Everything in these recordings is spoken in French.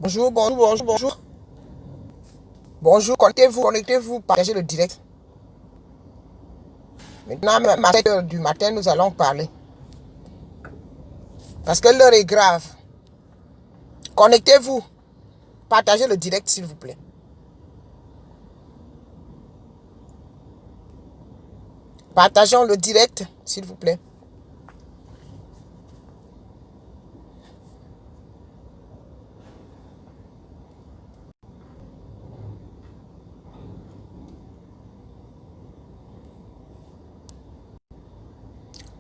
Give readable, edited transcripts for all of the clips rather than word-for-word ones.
Bonjour, bonjour, bonjour, bonjour. Bonjour, connectez-vous, partagez le direct. Maintenant, même à 7 heures du matin, nous allons parler. Parce que l'heure est grave. Connectez-vous. Partagez le direct, s'il vous plaît. Partageons le direct, s'il vous plaît.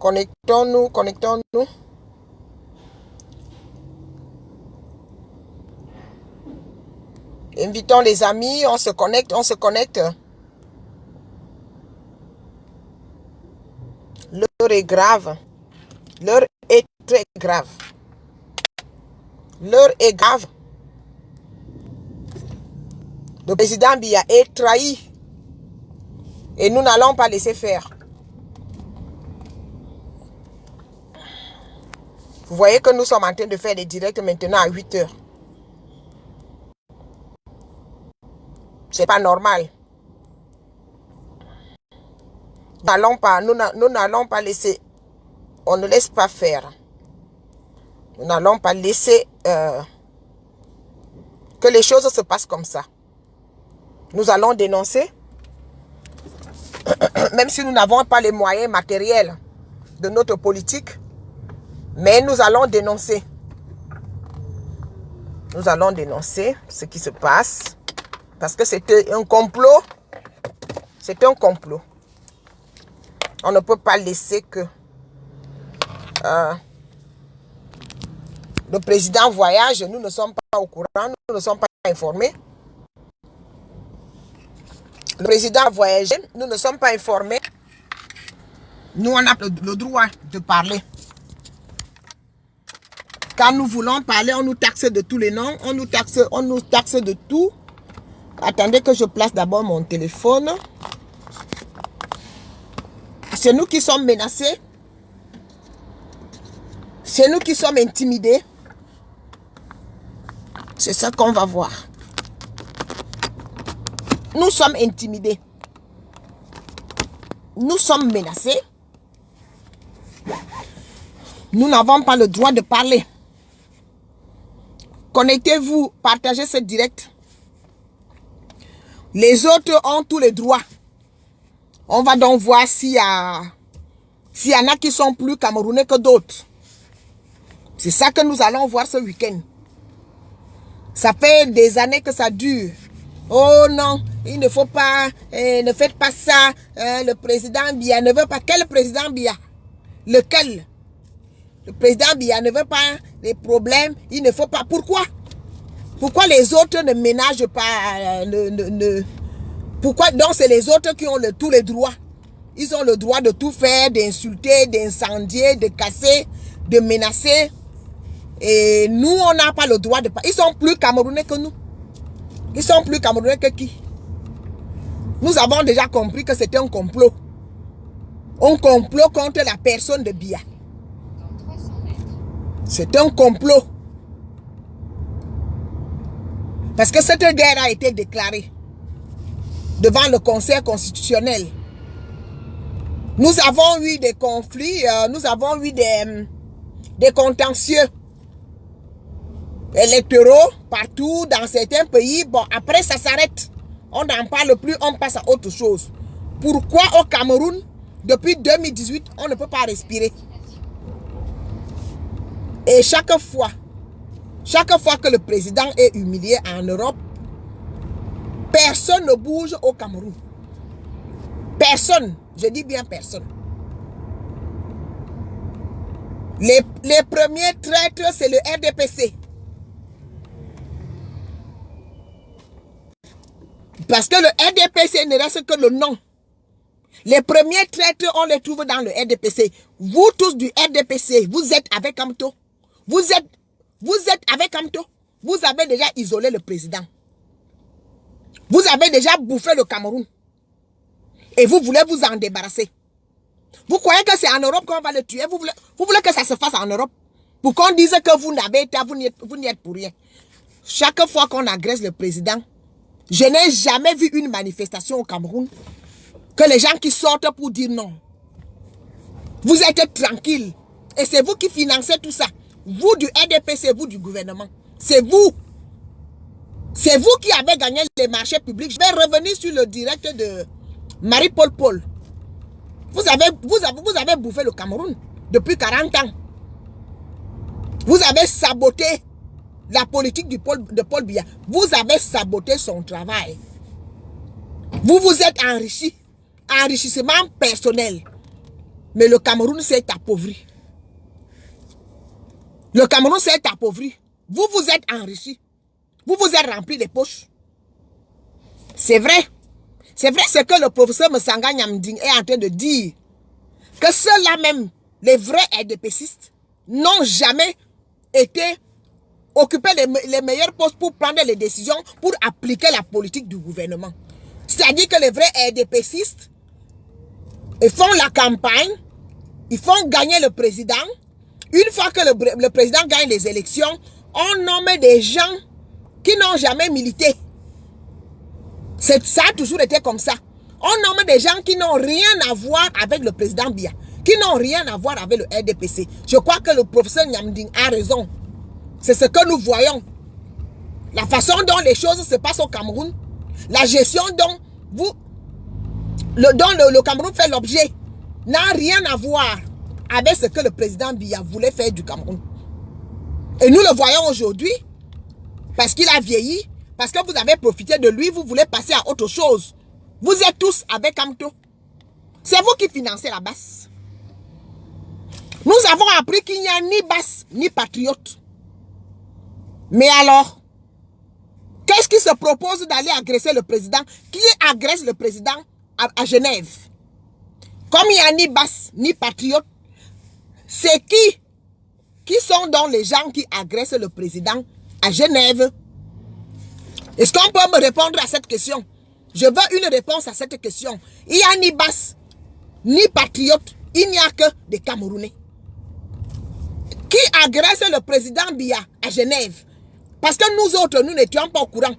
Connectons-nous, connectons-nous. Invitons les amis, on se connecte, on se connecte. L'heure est grave. L'heure est très grave. L'heure est grave. Le président Biya est trahi. Et nous n'allons pas laisser faire. Vous voyez que nous sommes en train de faire des directs maintenant à 8 heures. C'est pas normal. Nous n'allons pas laisser. On ne laisse pas faire. Nous n'allons pas laisser que les choses se passent comme ça. Nous allons dénoncer. Même si nous n'avons pas les moyens matériels de notre politique. Mais nous allons dénoncer. Nous allons dénoncer ce qui se passe. Parce que c'était un complot. C'est un complot. On ne peut pas laisser que le président voyage. Nous ne sommes pas au courant. Nous ne sommes pas informés. Le président a voyagé. Nous ne sommes pas informés. Nous, on a le droit de parler. Quand nous voulons parler, on nous taxe de tous les noms. On nous taxe de tout. Attendez que je place d'abord mon téléphone. C'est nous qui sommes menacés. C'est nous qui sommes intimidés. C'est ça qu'on va voir. Nous sommes intimidés. Nous sommes menacés. Nous n'avons pas le droit de parler. Connectez-vous, partagez ce direct. Les autres ont tous les droits. On va donc voir s'il y en a qui sont plus camerounais que d'autres. C'est ça que nous allons voir ce week-end. Ça fait des années que ça dure. Oh non, il ne faut pas, ne faites pas ça. Le président Biya ne veut pas. Quel président Biya? Lequel? Le président Biya ne veut pas les problèmes. Il ne faut pas. Pourquoi? Pourquoi les autres ne ménagent pas? Pourquoi donc c'est les autres qui ont tous les droits? Ils ont le droit de tout faire, d'insulter, d'incendier, de casser, de menacer. Et nous, on n'a pas le droit de... Ils sont plus camerounais que nous. Ils sont plus camerounais que qui? Nous avons déjà compris que c'était un complot. Un complot contre la personne de Biya. C'est un complot. Parce que cette guerre a été déclarée devant le Conseil constitutionnel. Nous avons eu des conflits, nous avons eu des contentieux électoraux partout dans certains pays. Bon, après ça s'arrête. On n'en parle plus, on passe à autre chose. Pourquoi au Cameroun, depuis 2018, on ne peut pas respirer? Et chaque fois que le président est humilié en Europe, personne ne bouge au Cameroun. Personne. Je dis bien personne. Les premiers traîtres, c'est le RDPC. Parce que le RDPC ne reste que le nom. Les premiers traîtres, on les trouve dans le RDPC. Vous tous du RDPC, vous êtes avec Amto. Vous êtes avec Amto. Vous avez déjà isolé le président. Vous avez déjà bouffé le Cameroun. Et vous voulez vous en débarrasser. Vous croyez que c'est en Europe qu'on va le tuer? Vous voulez que ça se fasse en Europe? Pour qu'on dise que vous n'avez été, vous n'y êtes pour rien. Chaque fois qu'on agresse le président, je n'ai jamais vu une manifestation au Cameroun que les gens qui sortent pour dire non. Vous êtes tranquille. Et c'est vous qui financez tout ça. Vous du RDPC, vous du gouvernement. C'est vous. C'est vous qui avez gagné les marchés publics. Je vais revenir sur le direct de Marie-Paul Paul. Vous avez bouffé le Cameroun depuis 40 ans. Vous avez saboté la politique de Paul Biya. Vous avez saboté son travail. Vous vous êtes enrichi. Enrichissement personnel. Mais le Cameroun s'est appauvri. Le Cameroun s'est appauvri. Vous vous êtes enrichi. Vous vous êtes rempli les poches. C'est vrai. C'est vrai ce que le professeur Msanga Nyamding est en train de dire. Que ceux-là même, les vrais RDPCistes, n'ont jamais été occupés les meilleurs postes pour prendre les décisions, pour appliquer la politique du gouvernement. C'est-à-dire que les vrais RDPCistes, ils font la campagne, ils font gagner le président. Une fois que le président gagne les élections, on nomme des gens qui n'ont jamais milité. Ça a toujours été comme ça. On nomme des gens qui n'ont rien à voir avec le président Biya, qui n'ont rien à voir avec le RDPC. Je crois que le professeur Nyamding a raison. C'est ce que nous voyons. La façon dont les choses se passent au Cameroun, la gestion dont le Cameroun fait l'objet, n'a rien à voir avec ce que le président Biya voulait faire du Cameroun. Et nous le voyons aujourd'hui, parce qu'il a vieilli, parce que vous avez profité de lui, vous voulez passer à autre chose. Vous êtes tous avec Amto. C'est vous qui financez la basse. Nous avons appris qu'il n'y a ni basse, ni patriote. Mais alors, qu'est-ce qui se propose d'aller agresser le président? Qui agresse le président à Genève? Comme il n'y a ni basse, ni patriote, c'est qui sont donc les gens qui agressent le président à Genève? Est-ce qu'on peut me répondre à cette question? Je veux une réponse à cette question. Il n'y a ni basse, ni patriote, il n'y a que des Camerounais. Qui agresse le président Biya à Genève? Parce que nous autres, nous n'étions pas au courant.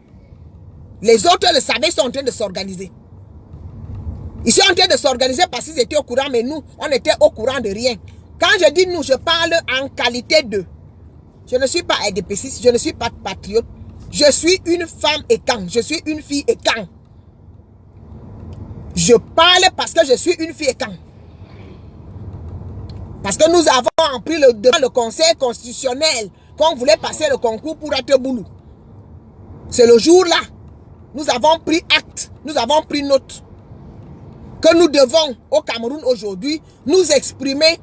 Les autres le savaient, ils sont en train de s'organiser. Ils sont en train de s'organiser parce qu'ils étaient au courant, mais nous, on était au courant de rien. Quand je dis nous, je parle en qualité de... Je ne suis pas RDPCiste, je ne suis pas patriote. Je suis une femme et quand. Je suis une fille et quand. Je parle parce que je suis une fille et quand. Parce que nous avons pris devant le Conseil constitutionnel qu'on voulait passer le concours pour être boulou. C'est le jour-là. Nous avons pris acte, nous avons pris note que nous devons au Cameroun aujourd'hui nous exprimer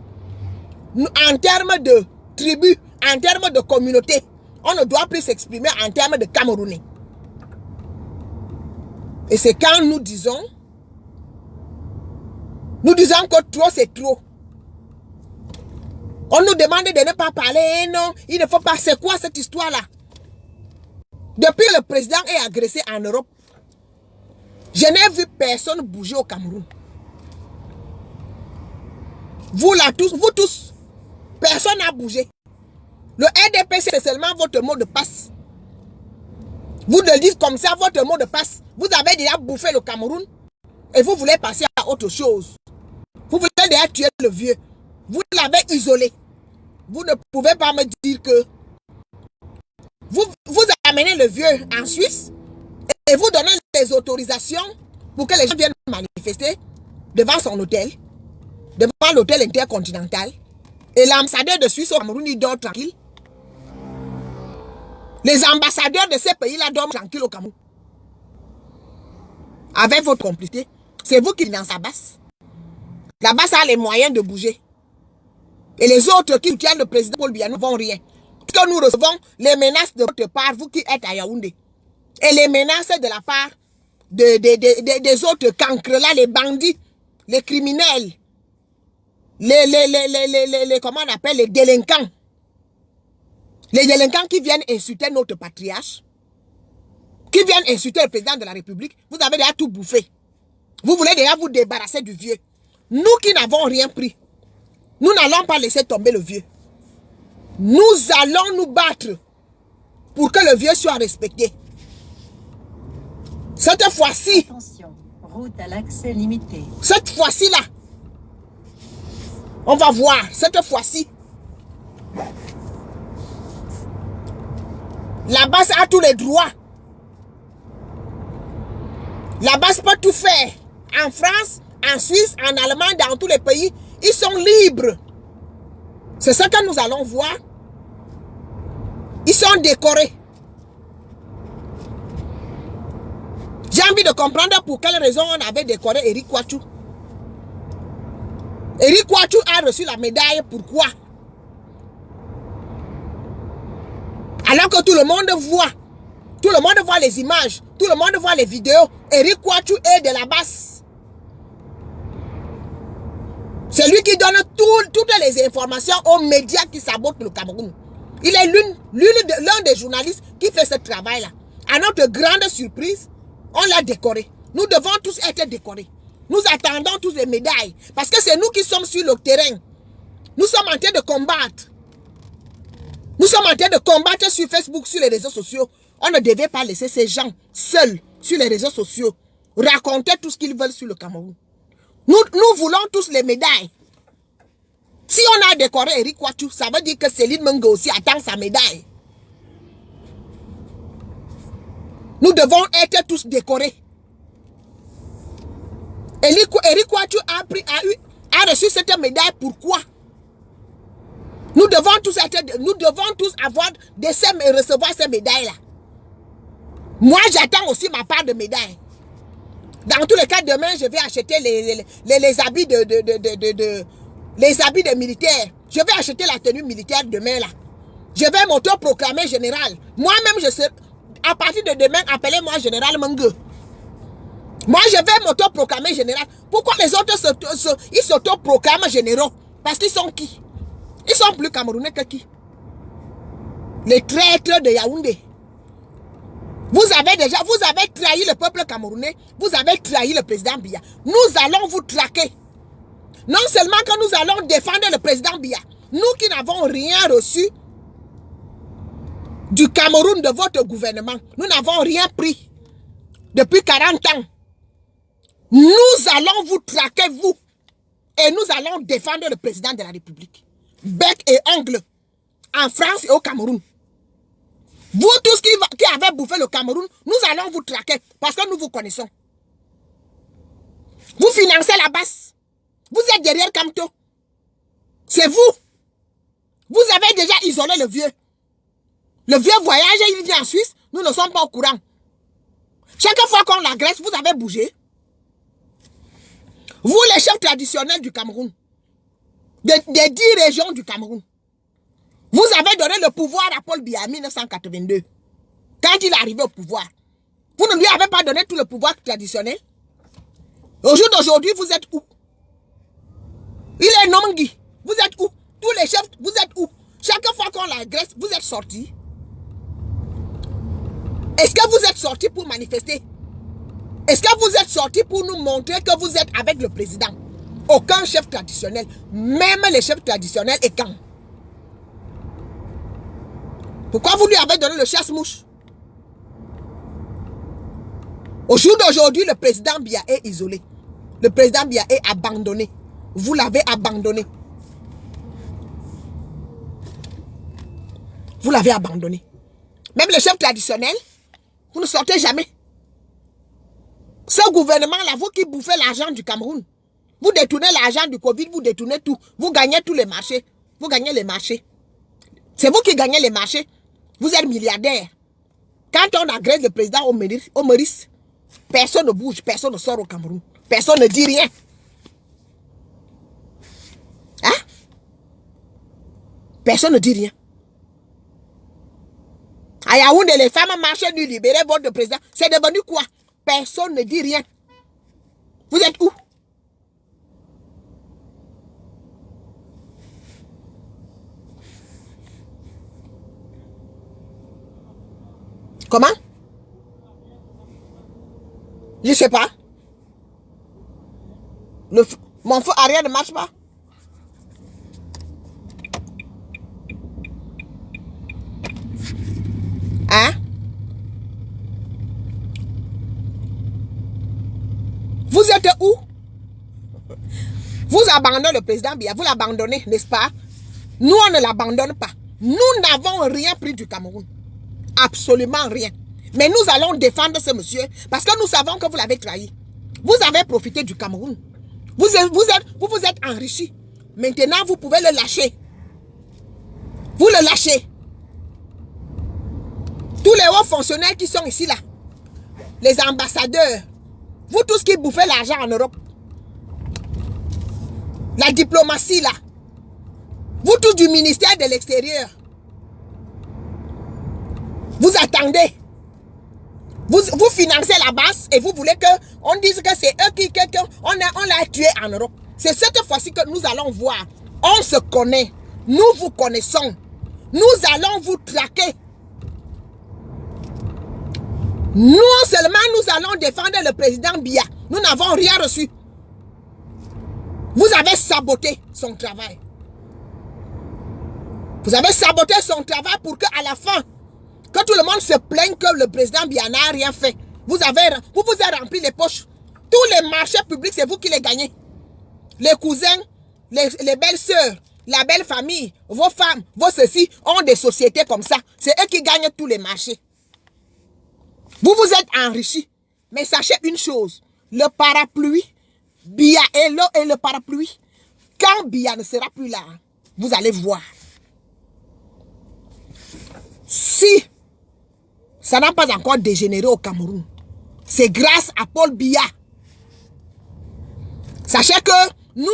en termes de tribu, en termes de communauté. On ne doit plus s'exprimer en termes de Camerounais. Et c'est quand nous disons que trop c'est trop. On nous demande de ne pas parler, non, il ne faut pas. C'est quoi cette histoire-là? Depuis que le président est agressé en Europe, je n'ai vu personne bouger au Cameroun. Vous là tous, vous tous, personne n'a bougé. Le RDPC, c'est seulement votre mot de passe. Vous le dites comme ça, votre mot de passe. Vous avez déjà bouffé le Cameroun et vous voulez passer à autre chose. Vous voulez déjà tuer le vieux. Vous l'avez isolé. Vous ne pouvez pas me dire que vous amenez le vieux en Suisse et vous donnez les autorisations pour que les gens viennent manifester devant son hôtel, devant l'hôtel intercontinental. Et l'ambassadeur de Suisse au Cameroun, il dort tranquille. Les ambassadeurs de ces pays-là dorment tranquille au Cameroun. Avec votre complicité, c'est vous qui financez la basse. La basse a les moyens de bouger. Et les autres qui soutiennent le président Paul Biya ne vont rien. Parce que nous recevons les menaces de votre part, vous qui êtes à Yaoundé. Et les menaces de la part des autres cancres là, les bandits, les criminels, comment on appelle, les délinquants. Les délinquants qui viennent insulter notre patriarche, qui viennent insulter le président de la République, vous avez déjà tout bouffé. Vous voulez déjà vous débarrasser du vieux. Nous qui n'avons rien pris, nous n'allons pas laisser tomber le vieux. Nous allons nous battre pour que le vieux soit respecté. Cette fois-ci, attention, route à l'accès limité. Cette fois-ci là, on va voir, cette fois-ci, La base a tous les droits. La base peut tout faire. En France, en Suisse, en Allemagne, dans tous les pays, ils sont libres. C'est ça que nous allons voir. Ils sont décorés. J'ai envie de comprendre pour quelle raison on avait décoré Éric Kouachou. Éric Kouachou a reçu la médaille, pourquoi? Alors que tout le monde voit les images, tout le monde voit les vidéos. Éric Kouachou est de la base. C'est lui qui donne toutes les informations aux médias qui sabotent le Cameroun. Il est l'un des journalistes qui fait ce travail-là. À notre grande surprise, on l'a décoré. Nous devons tous être décorés. Nous attendons tous les médailles. Parce que c'est nous qui sommes sur le terrain. Nous sommes en train de combattre. Nous sommes en train de combattre sur Facebook, sur les réseaux sociaux. On ne devait pas laisser ces gens seuls sur les réseaux sociaux raconter tout ce qu'ils veulent sur le Cameroun. Nous voulons tous les médailles. Si on a décoré Éric Kouachou, ça veut dire que Céline Mengo aussi attend sa médaille. Nous devons être tous décorés. Éric Kouachou a reçu cette médaille. Pourquoi? Nous devons tous recevoir ces médailles-là. Moi, j'attends aussi ma part de médaille. Dans tous les cas, demain, je vais acheter les habits les habits des militaires. Je vais acheter la tenue militaire demain, là. Je vais m'auto-proclamer général. Moi-même, je serai... À partir de demain, appelez-moi général Mengue. Moi, je vais m'auto-proclamer général. Pourquoi les autres ils s'auto-proclament généraux? Parce qu'ils sont qui? Ils sont plus camerounais que qui? Les traîtres de Yaoundé. Vous avez trahi le peuple camerounais. Vous avez trahi le président Biya. Nous allons vous traquer. Non seulement que nous allons défendre le président Biya. Nous qui n'avons rien reçu du Cameroun, de votre gouvernement. Nous n'avons rien pris depuis 40 ans. Nous allons vous traquer, vous. Et nous allons défendre le président de la République. Bec et ongle. En France et au Cameroun. Vous tous qui avez bouffé le Cameroun, nous allons vous traquer parce que nous vous connaissons. Vous financez la base. Vous êtes derrière Camto. C'est vous. Vous avez déjà isolé le vieux. Le vieux voyage, il vient en Suisse. Nous ne sommes pas au courant. Chaque fois qu'on l'agresse, vous avez bougé. Vous, les chefs traditionnels du Cameroun, des 10 régions du Cameroun, vous avez donné le pouvoir à Paul Biya en 1982. Quand il est arrivé au pouvoir, vous ne lui avez pas donné tout le pouvoir traditionnel. Au jour d'aujourd'hui, vous êtes où? Il est Nomangui. Vous êtes où? Tous les chefs, vous êtes où? Chaque fois qu'on l'agresse, vous êtes sortis. Est-ce que vous êtes sortis pour manifester? Est-ce que vous êtes sortis pour nous montrer que vous êtes avec le président? Aucun chef traditionnel, même les chefs traditionnels et quand? Pourquoi vous lui avez donné le chasse-mouche? Au jour d'aujourd'hui, le président Biya est isolé. Le président Biya est abandonné. Vous l'avez abandonné. Vous l'avez abandonné. Même les chefs traditionnels, vous ne sortez jamais. Ce gouvernement-là, vous qui bouffez l'argent du Cameroun, vous détournez l'argent du Covid, vous détournez tout. Vous gagnez tous les marchés. Vous gagnez les marchés. C'est vous qui gagnez les marchés. Vous êtes milliardaire. Quand on agresse le président au Maurice, personne ne bouge, personne ne sort au Cameroun. Personne ne dit rien. Hein? Personne ne dit rien. À Yaoundé, les femmes marchaient du libérer votre président. C'est devenu quoi? Personne ne dit rien. Vous êtes où? Comment? Je ne sais pas. Mon feu arrière ne marche pas. Hein? Vous êtes où? Vous abandonnez le président Biya, vous l'abandonnez, n'est-ce pas? Nous, on ne l'abandonne pas. Nous n'avons rien pris du Cameroun. Absolument rien. Mais nous allons défendre ce monsieur parce que nous savons que vous l'avez trahi. Vous avez profité du Cameroun. Vous vous êtes enrichi. Maintenant, vous pouvez le lâcher. Vous le lâchez. Tous les hauts fonctionnaires qui sont ici là, les ambassadeurs, vous tous qui bouffez l'argent en Europe, la diplomatie là, vous tous du ministère de l'extérieur, vous attendez, vous financez la base et vous voulez qu'on dise que c'est eux qui on l'a tué en Europe. C'est cette fois-ci que nous allons voir. On se connaît, nous vous connaissons, nous allons vous traquer. Non seulement nous allons défendre le président Biya, nous n'avons rien reçu. Vous avez saboté son travail. Vous avez saboté son travail pour qu'à la fin, que tout le monde se plaigne que le président Biya n'a rien fait. Vous vous avez rempli les poches. Tous les marchés publics, c'est vous qui les gagnez. Les cousins, les belles-sœurs, la belle famille, vos femmes, vos ceci ont des sociétés comme ça. C'est eux qui gagnent tous les marchés. Vous vous êtes enrichis. Mais sachez une chose, le parapluie, Biya et le parapluie, quand Biya ne sera plus là, vous allez voir. Si ça n'a pas encore dégénéré au Cameroun, c'est grâce à Paul Biya. Sachez que nous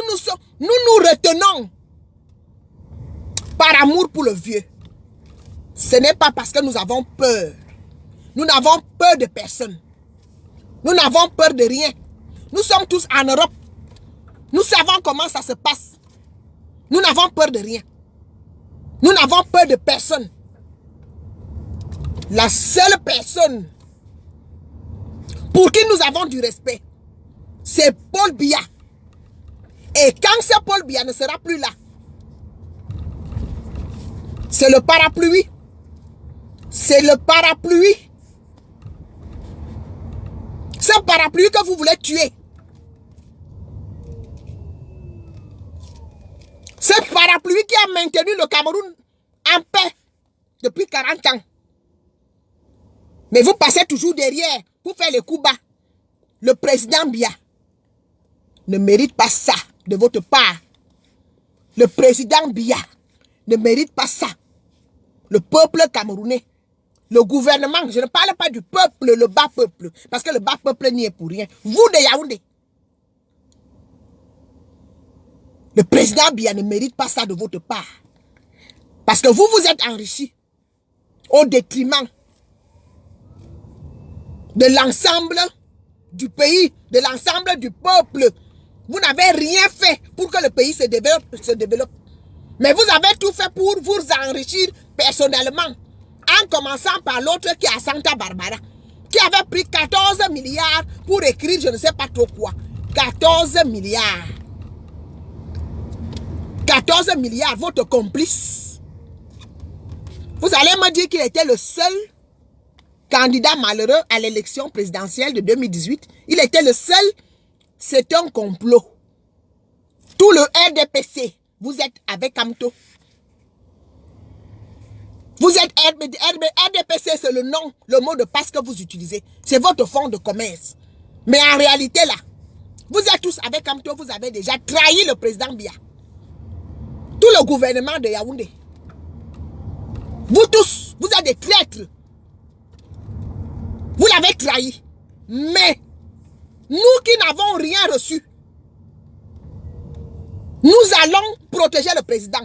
nous retenons par amour pour le vieux. Ce n'est pas parce que nous avons peur. Nous n'avons peur de personne. Nous n'avons peur de rien. Nous sommes tous en Europe. Nous savons comment ça se passe. Nous n'avons peur de rien. Nous n'avons peur de personne. La seule personne pour qui nous avons du respect, c'est Paul Biya. Et quand ce Paul Biya ne sera plus là, c'est le parapluie. C'est le parapluie. Ce parapluie que vous voulez tuer. Ce parapluie qui a maintenu le Cameroun en paix depuis 40 ans. Mais vous passez toujours derrière pour faire les coups bas. Le président Biya ne mérite pas ça de votre part. Le président Biya ne mérite pas ça. Le peuple camerounais, le gouvernement, je ne parle pas du peuple, le bas peuple, parce que le bas peuple n'y est pour rien. Vous de Yaoundé, le président Biya ne mérite pas ça de votre part. Parce que vous vous êtes enrichis au détriment de l'ensemble du pays, de l'ensemble du peuple. Vous n'avez rien fait pour que le pays se développe. Mais vous avez tout fait pour vous enrichir personnellement. En commençant par l'autre qui est à Santa Barbara, qui avait pris 14 milliards pour écrire je ne sais pas trop quoi. 14 milliards. 14 milliards, votre complice. Vous allez me dire qu'il était le seul candidat malheureux à l'élection présidentielle de 2018. Il était le seul. C'est un complot. Tout le RDPC, vous êtes avec Kamto. Vous êtes RDPC, c'est le nom, le mot de passe que vous utilisez. C'est votre fonds de commerce. Mais en réalité là, vous êtes tous avec Kamto, vous avez déjà trahi le président Biya. Tout le gouvernement de Yaoundé. Vous tous, vous êtes des traîtres. Vous l'avez trahi. Mais, nous qui n'avons rien reçu, nous allons protéger le président.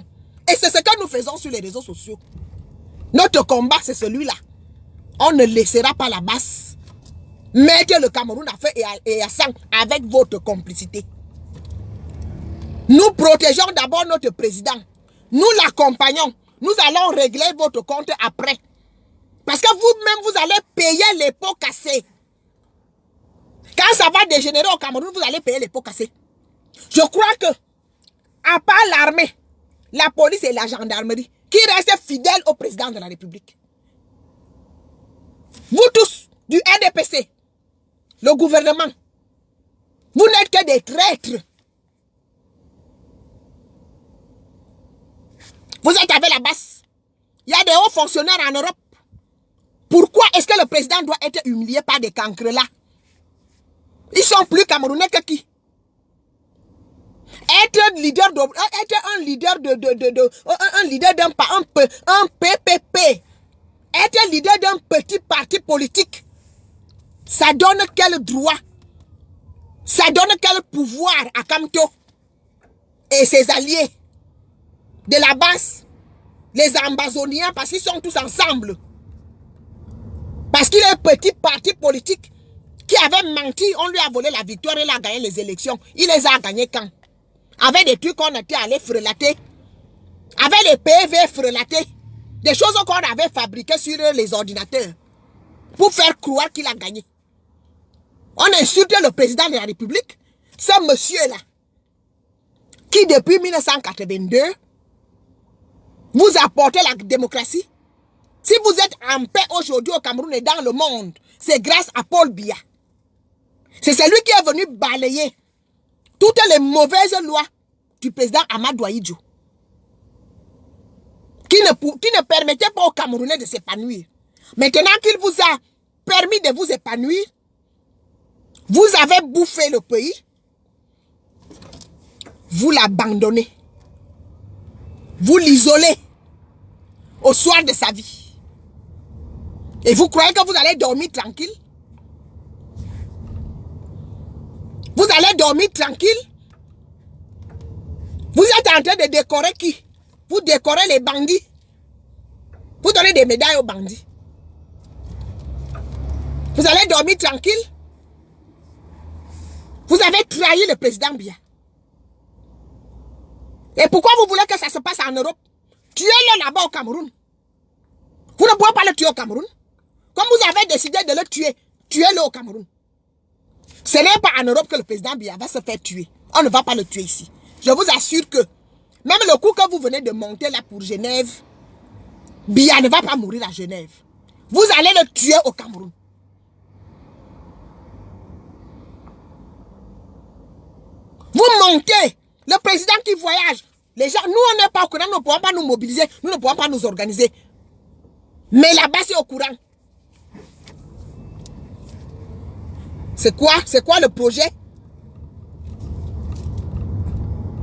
Et c'est ce que nous faisons sur les réseaux sociaux. Notre combat, c'est celui-là. On ne laissera pas la base mettre le Cameroun à feu et à sang avec votre complicité. Nous protégeons d'abord notre président. Nous l'accompagnons. Nous allons régler votre compte après. Parce que vous-même, vous allez payer les pots cassés. Quand ça va dégénérer au Cameroun, vous allez payer les pots cassés. Je crois que, à part l'armée, la police et la gendarmerie, qui restent fidèles au président de la République. Vous tous, du RDPC, le gouvernement, vous n'êtes que des traîtres. Vous êtes avec la base. Il y a des hauts fonctionnaires en Europe. Pourquoi est-ce que le président doit être humilié par des cancres là? Ils sont plus camerounais que qui? Être un leader d'un PPP, être leader d'un petit parti politique, ça donne quel droit? Ça donne quel pouvoir à Kamto et ses alliés de la base, les Ambazoniens, parce qu'ils sont tous ensemble. Parce qu'il est un petit parti politique qui avait menti, on lui a volé la victoire, il a gagné les élections. Il les a gagnés quand? Avec des trucs qu'on était allé frelater, avec les PV frelatés, des choses qu'on avait fabriquées sur les ordinateurs pour faire croire qu'il a gagné. On a insulté le président de la République, ce monsieur-là, qui depuis 1982 vous apportez la démocratie. Si vous êtes en paix aujourd'hui au Cameroun et dans le monde, c'est grâce à Paul Biya. C'est celui qui est venu balayer toutes les mauvaises lois du président Amadou Ahidjo, qui ne permettait pas aux Camerounais de s'épanouir. Maintenant qu'il vous a permis de vous épanouir, vous avez bouffé le pays, vous l'abandonnez, vous l'isolez au soir de sa vie. Et vous croyez que vous allez dormir tranquille? Vous allez dormir tranquille? Vous êtes en train de décorer qui? Vous décorez les bandits. Vous donnez des médailles aux bandits. Vous allez dormir tranquille? Vous avez trahi le président Biya. Et pourquoi vous voulez que ça se passe en Europe? Tuez-le là-bas au Cameroun. Vous ne pouvez pas le tuer au Cameroun. Comme vous avez décidé de le tuer, tuez-le au Cameroun. Ce n'est pas en Europe que le président Biya va se faire tuer. On ne va pas le tuer ici. Je vous assure que même le coup que vous venez de monter là pour Genève, Biya ne va pas mourir à Genève. Vous allez le tuer au Cameroun. Vous montez, le président qui voyage. Les gens, nous on n'est pas au courant, nous ne pouvons pas nous mobiliser, nous ne pouvons pas nous organiser. Mais là-bas c'est au courant. C'est quoi le projet?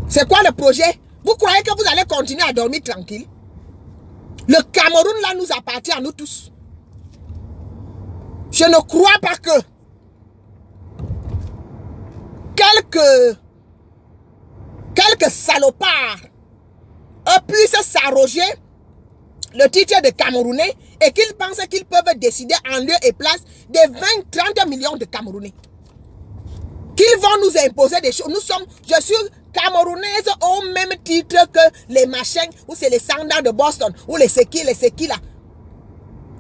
C'est quoi le projet? Vous croyez que vous allez continuer à dormir tranquille? Le Cameroun là nous appartient à nous tous. Je ne crois pas que quelques salopards puissent s'arroger le titre de Camerounais et qu'ils pensent qu'ils peuvent décider en lieu et place des 20-30 millions de Camerounais. Qu'ils vont nous imposer des choses. Nous sommes, je suis Camerounaise au même titre que les machins, ou c'est les Sanders de Boston, ou les Seki là.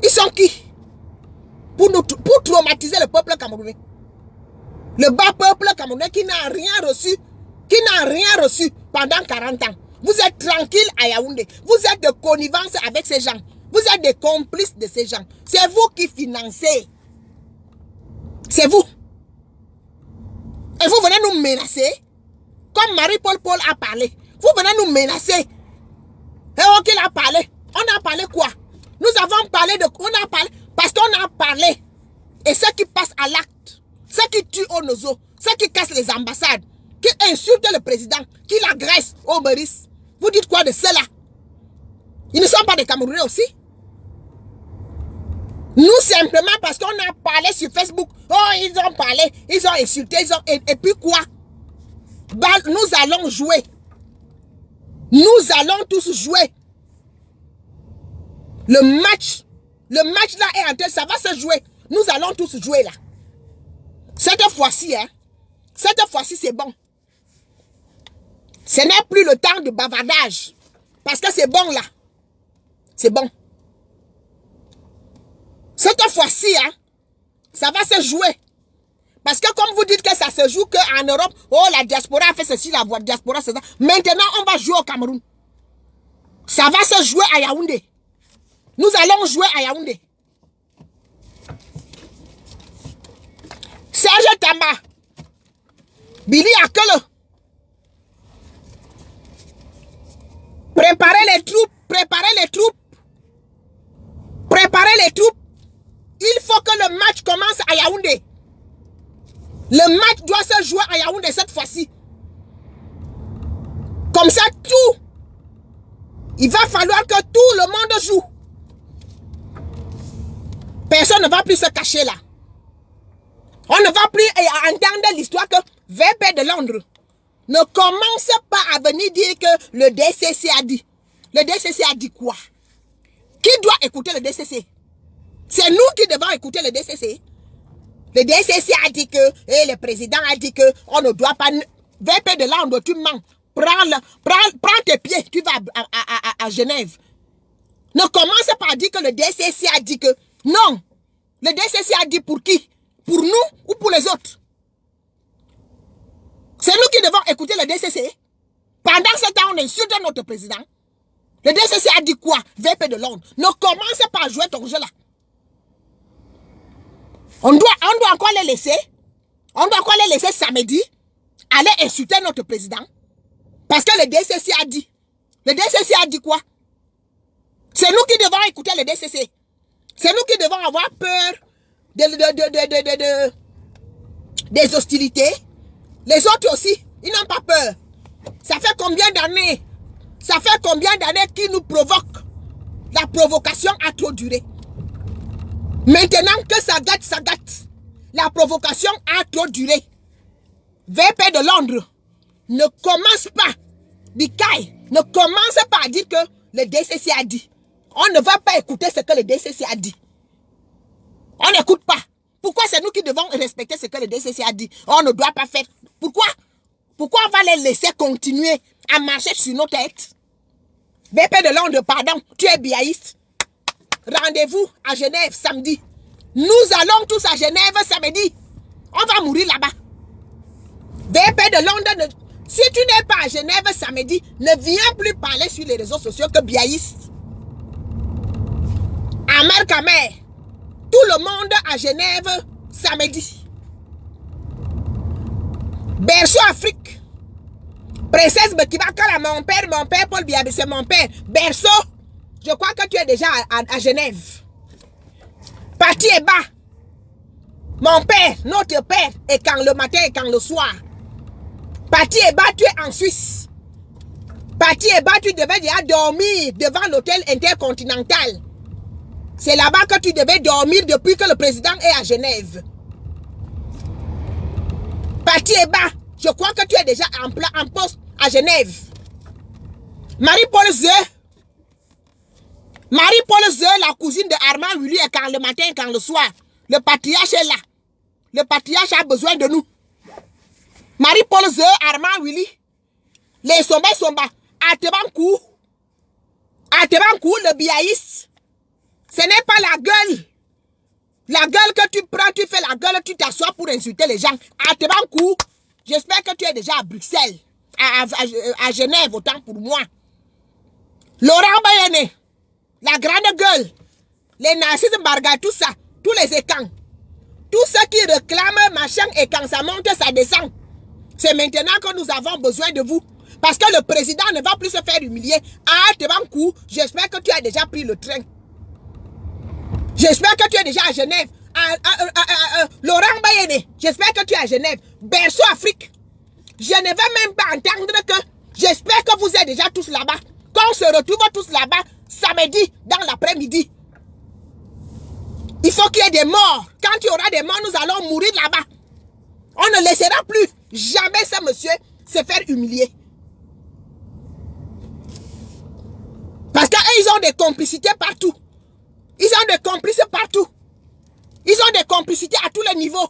Ils sont qui? Pour traumatiser le peuple camerounais. Le bas peuple camerounais qui n'a rien reçu pendant 40 ans. Vous êtes tranquille à Yaoundé. Vous êtes de connivence avec ces gens. Vous êtes des complices de ces gens. C'est vous qui financez. C'est vous. Et vous venez nous menacer. Comme Marie-Paul a parlé. Vous venez nous menacer. Et ok, il a parlé. On a parlé quoi? Nous avons parlé de... On a parlé... Parce qu'on a parlé. Et ceux qui passent à l'acte, ceux qui tuent au nozo, ceux qui cassent les ambassades, qui insultent le président, qui l'agressent au Meris. Vous dites quoi de cela? Ils ne sont pas des Camerounais aussi? Nous, simplement parce qu'on a parlé sur Facebook, oh, ils ont parlé, ils ont insulté, et puis quoi? Bah, nous allons jouer. Nous allons tous jouer. Le match là est en train, ça va se jouer. Nous allons tous jouer là. Cette fois-ci, hein, c'est bon. Ce n'est plus le temps de bavardage. Parce que c'est bon là. C'est bon. Cette fois-ci, hein, ça va se jouer. Parce que comme vous dites que ça se joue qu'en Europe, oh la diaspora a fait ceci, la diaspora c'est ça. Maintenant, on va jouer au Cameroun. Ça va se jouer à Yaoundé. Nous allons jouer à Yaoundé. Serge Tamba, Billy Akele, préparez les troupes, préparez les troupes, préparez les troupes. faut que le match commence à Yaoundé. Le match doit se jouer à Yaoundé cette fois-ci. Comme ça, tout. Il va falloir que tout le monde joue. Personne ne va plus se cacher là. On ne va plus entendre l'histoire que VP de Londres ne commence pas à venir dire que le DCC a dit. Le DCC a dit quoi? Qui doit écouter le DCC? C'est nous qui devons écouter le DCC. Le DCC a dit que, et le président a dit que on ne doit pas... VP de Londres, tu mens. Prends tes pieds, tu vas à Genève. Ne commence pas à dire que le DCC a dit que... Non. Le DCC a dit pour qui? Pour nous ou pour les autres? C'est nous qui devons écouter le DCC. Pendant ce temps, on insulte notre président. Le DCC a dit quoi? VP de Londres. Ne commence pas à jouer ton jeu là. On doit encore les laisser. On doit encore les laisser samedi aller insulter notre président. Parce que le DCC a dit. Le DCC a dit quoi? C'est nous qui devons écouter le DCC. C'est nous qui devons avoir peur des hostilités. Les autres aussi, ils n'ont pas peur. Ça fait combien d'années? Ça fait combien d'années qu'ils nous provoquent? La provocation a trop duré. Maintenant que ça gâte. La provocation a trop duré. VP de Londres, ne commence pas, Bikaï, ne commence pas à dire que le DCC a dit. On ne va pas écouter ce que le DCC a dit. On n'écoute pas. Pourquoi c'est nous qui devons respecter ce que le DCC a dit? On ne doit pas faire. Pourquoi? Pourquoi on va les laisser continuer à marcher sur nos têtes? VP de Londres, pardon, tu es biaïste. Rendez-vous à Genève samedi. Nous allons tous à Genève samedi. On va mourir là-bas. VP de Londres, si tu n'es pas à Genève samedi, ne viens plus parler sur les réseaux sociaux que biaïste. Amer Kamer, tout le monde à Genève samedi. Berceau Afrique. Princesse Bekibakala, mon père Paul Biabi, c'est mon père. Berceau, je crois que tu es déjà à Genève. Parti et bas. Mon père, notre père, et quand le matin et quand le soir. Parti et bas, tu es en Suisse. Parti et bas, tu devais déjà dormir devant l'hôtel intercontinental. C'est là-bas que tu devais dormir depuis que le président est à Genève. Parti et bas, je crois que tu es déjà en poste à Genève. Marie-Paul Zé, la cousine de Armand Willy, est quand le matin et quand le soir. Le patriarche est là. Le patriarche a besoin de nous. Marie-Paul Zé, Armand Willy, les Somba, à Tebankou, le biaïste. Ce n'est pas la gueule. La gueule que tu prends, tu fais la gueule, tu t'assois pour insulter les gens. À Tebankou, j'espère que tu es déjà à Bruxelles, à Genève, autant pour moi. Laurent Bayane, la grande gueule, les Narcisse Barga, tout ça, tous les écans, tous ceux qui réclament machin et quand ça monte, ça descend. C'est maintenant que nous avons besoin de vous. Parce que le président ne va plus se faire humilier. À Tebankou, j'espère que tu as déjà pris le train. J'espère que tu es déjà à Genève. Laurent Bayene, j'espère que tu es à Genève. Berceau Afrique, je ne vais même pas entendre que... J'espère que vous êtes déjà tous là-bas. Qu'on se retrouve tous là-bas samedi dans l'après-midi. Il faut qu'il y ait des morts. Quand il y aura des morts, nous allons mourir là-bas. On ne laissera plus jamais ce monsieur se faire humilier. Parce qu'ils ont des complicités partout. Ils ont des complices partout. Ils ont des complicités à tous les niveaux.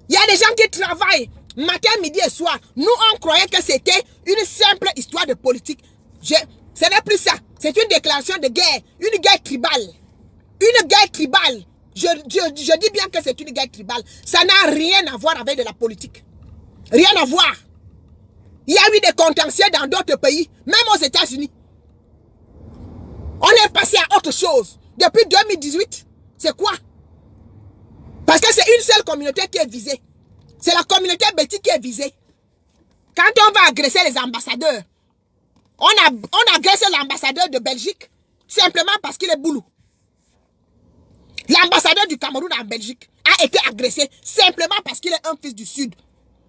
Il y a des gens qui travaillent matin, midi et soir. Nous, on croyait que c'était une simple histoire de politique. Ce n'est plus ça. C'est une déclaration de guerre. Une guerre tribale. Une guerre tribale. Je dis bien que c'est une guerre tribale. Ça n'a rien à voir avec de la politique. Rien à voir. Il y a eu des contentieux dans d'autres pays, même aux États-Unis. On est passé à autre chose. Depuis 2018, c'est quoi? Parce que c'est une seule communauté qui est visée. C'est la communauté Betty qui est visée. Quand on va agresser les ambassadeurs, on agresse l'ambassadeur de Belgique simplement parce qu'il est boulou. L'ambassadeur du Cameroun en Belgique a été agressé simplement parce qu'il est un fils du Sud.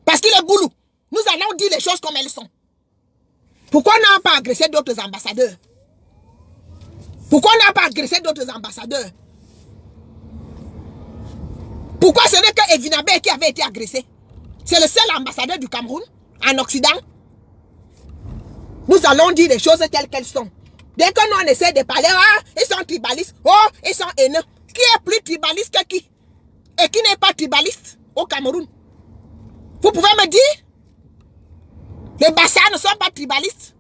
Parce qu'il est boulou. Nous allons dire les choses comme elles sont. Pourquoi on n'a pas agressé d'autres ambassadeurs? Pourquoi on n'a pas agressé d'autres ambassadeurs? Pourquoi ce n'est que Evinabe qui avait été agressé? C'est le seul ambassadeur du Cameroun en Occident. Nous allons dire les choses telles qu'elles sont. Dès que nous on essaie de parler, ah, ils sont tribalistes, oh, ils sont haineux. Qui est plus tribaliste que qui? Et qui n'est pas tribaliste au Cameroun? Vous pouvez me dire? Les Bassa ne sont pas tribalistes.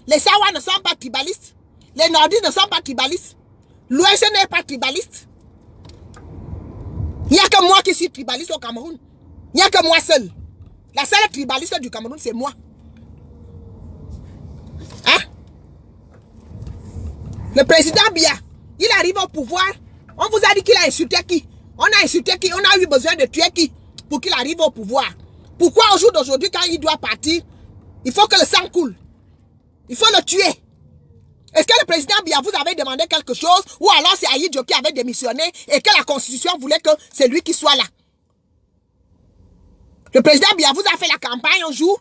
Les Sawa ne sont pas tribalistes. Les Nordistes ne sont pas tribalistes. L'Ouest n'est pas tribaliste. Il n'y a que moi qui suis tribaliste au Cameroun. Il n'y a que moi seul. La seule tribaliste du Cameroun, c'est moi. Hein? Le président Biya, il arrive au pouvoir. On vous a dit qu'il a insulté qui? On a insulté qui? On a eu besoin de tuer qui? Pour qu'il arrive au pouvoir. Pourquoi au jour d'aujourd'hui, quand il doit partir, il faut que le sang coule? Il faut le tuer. Est-ce que le président Biya vous avait demandé quelque chose? Ou alors c'est Aïdjo qui avait démissionné et que la constitution voulait que c'est lui qui soit là? Le président Biya vous a fait la campagne un jour.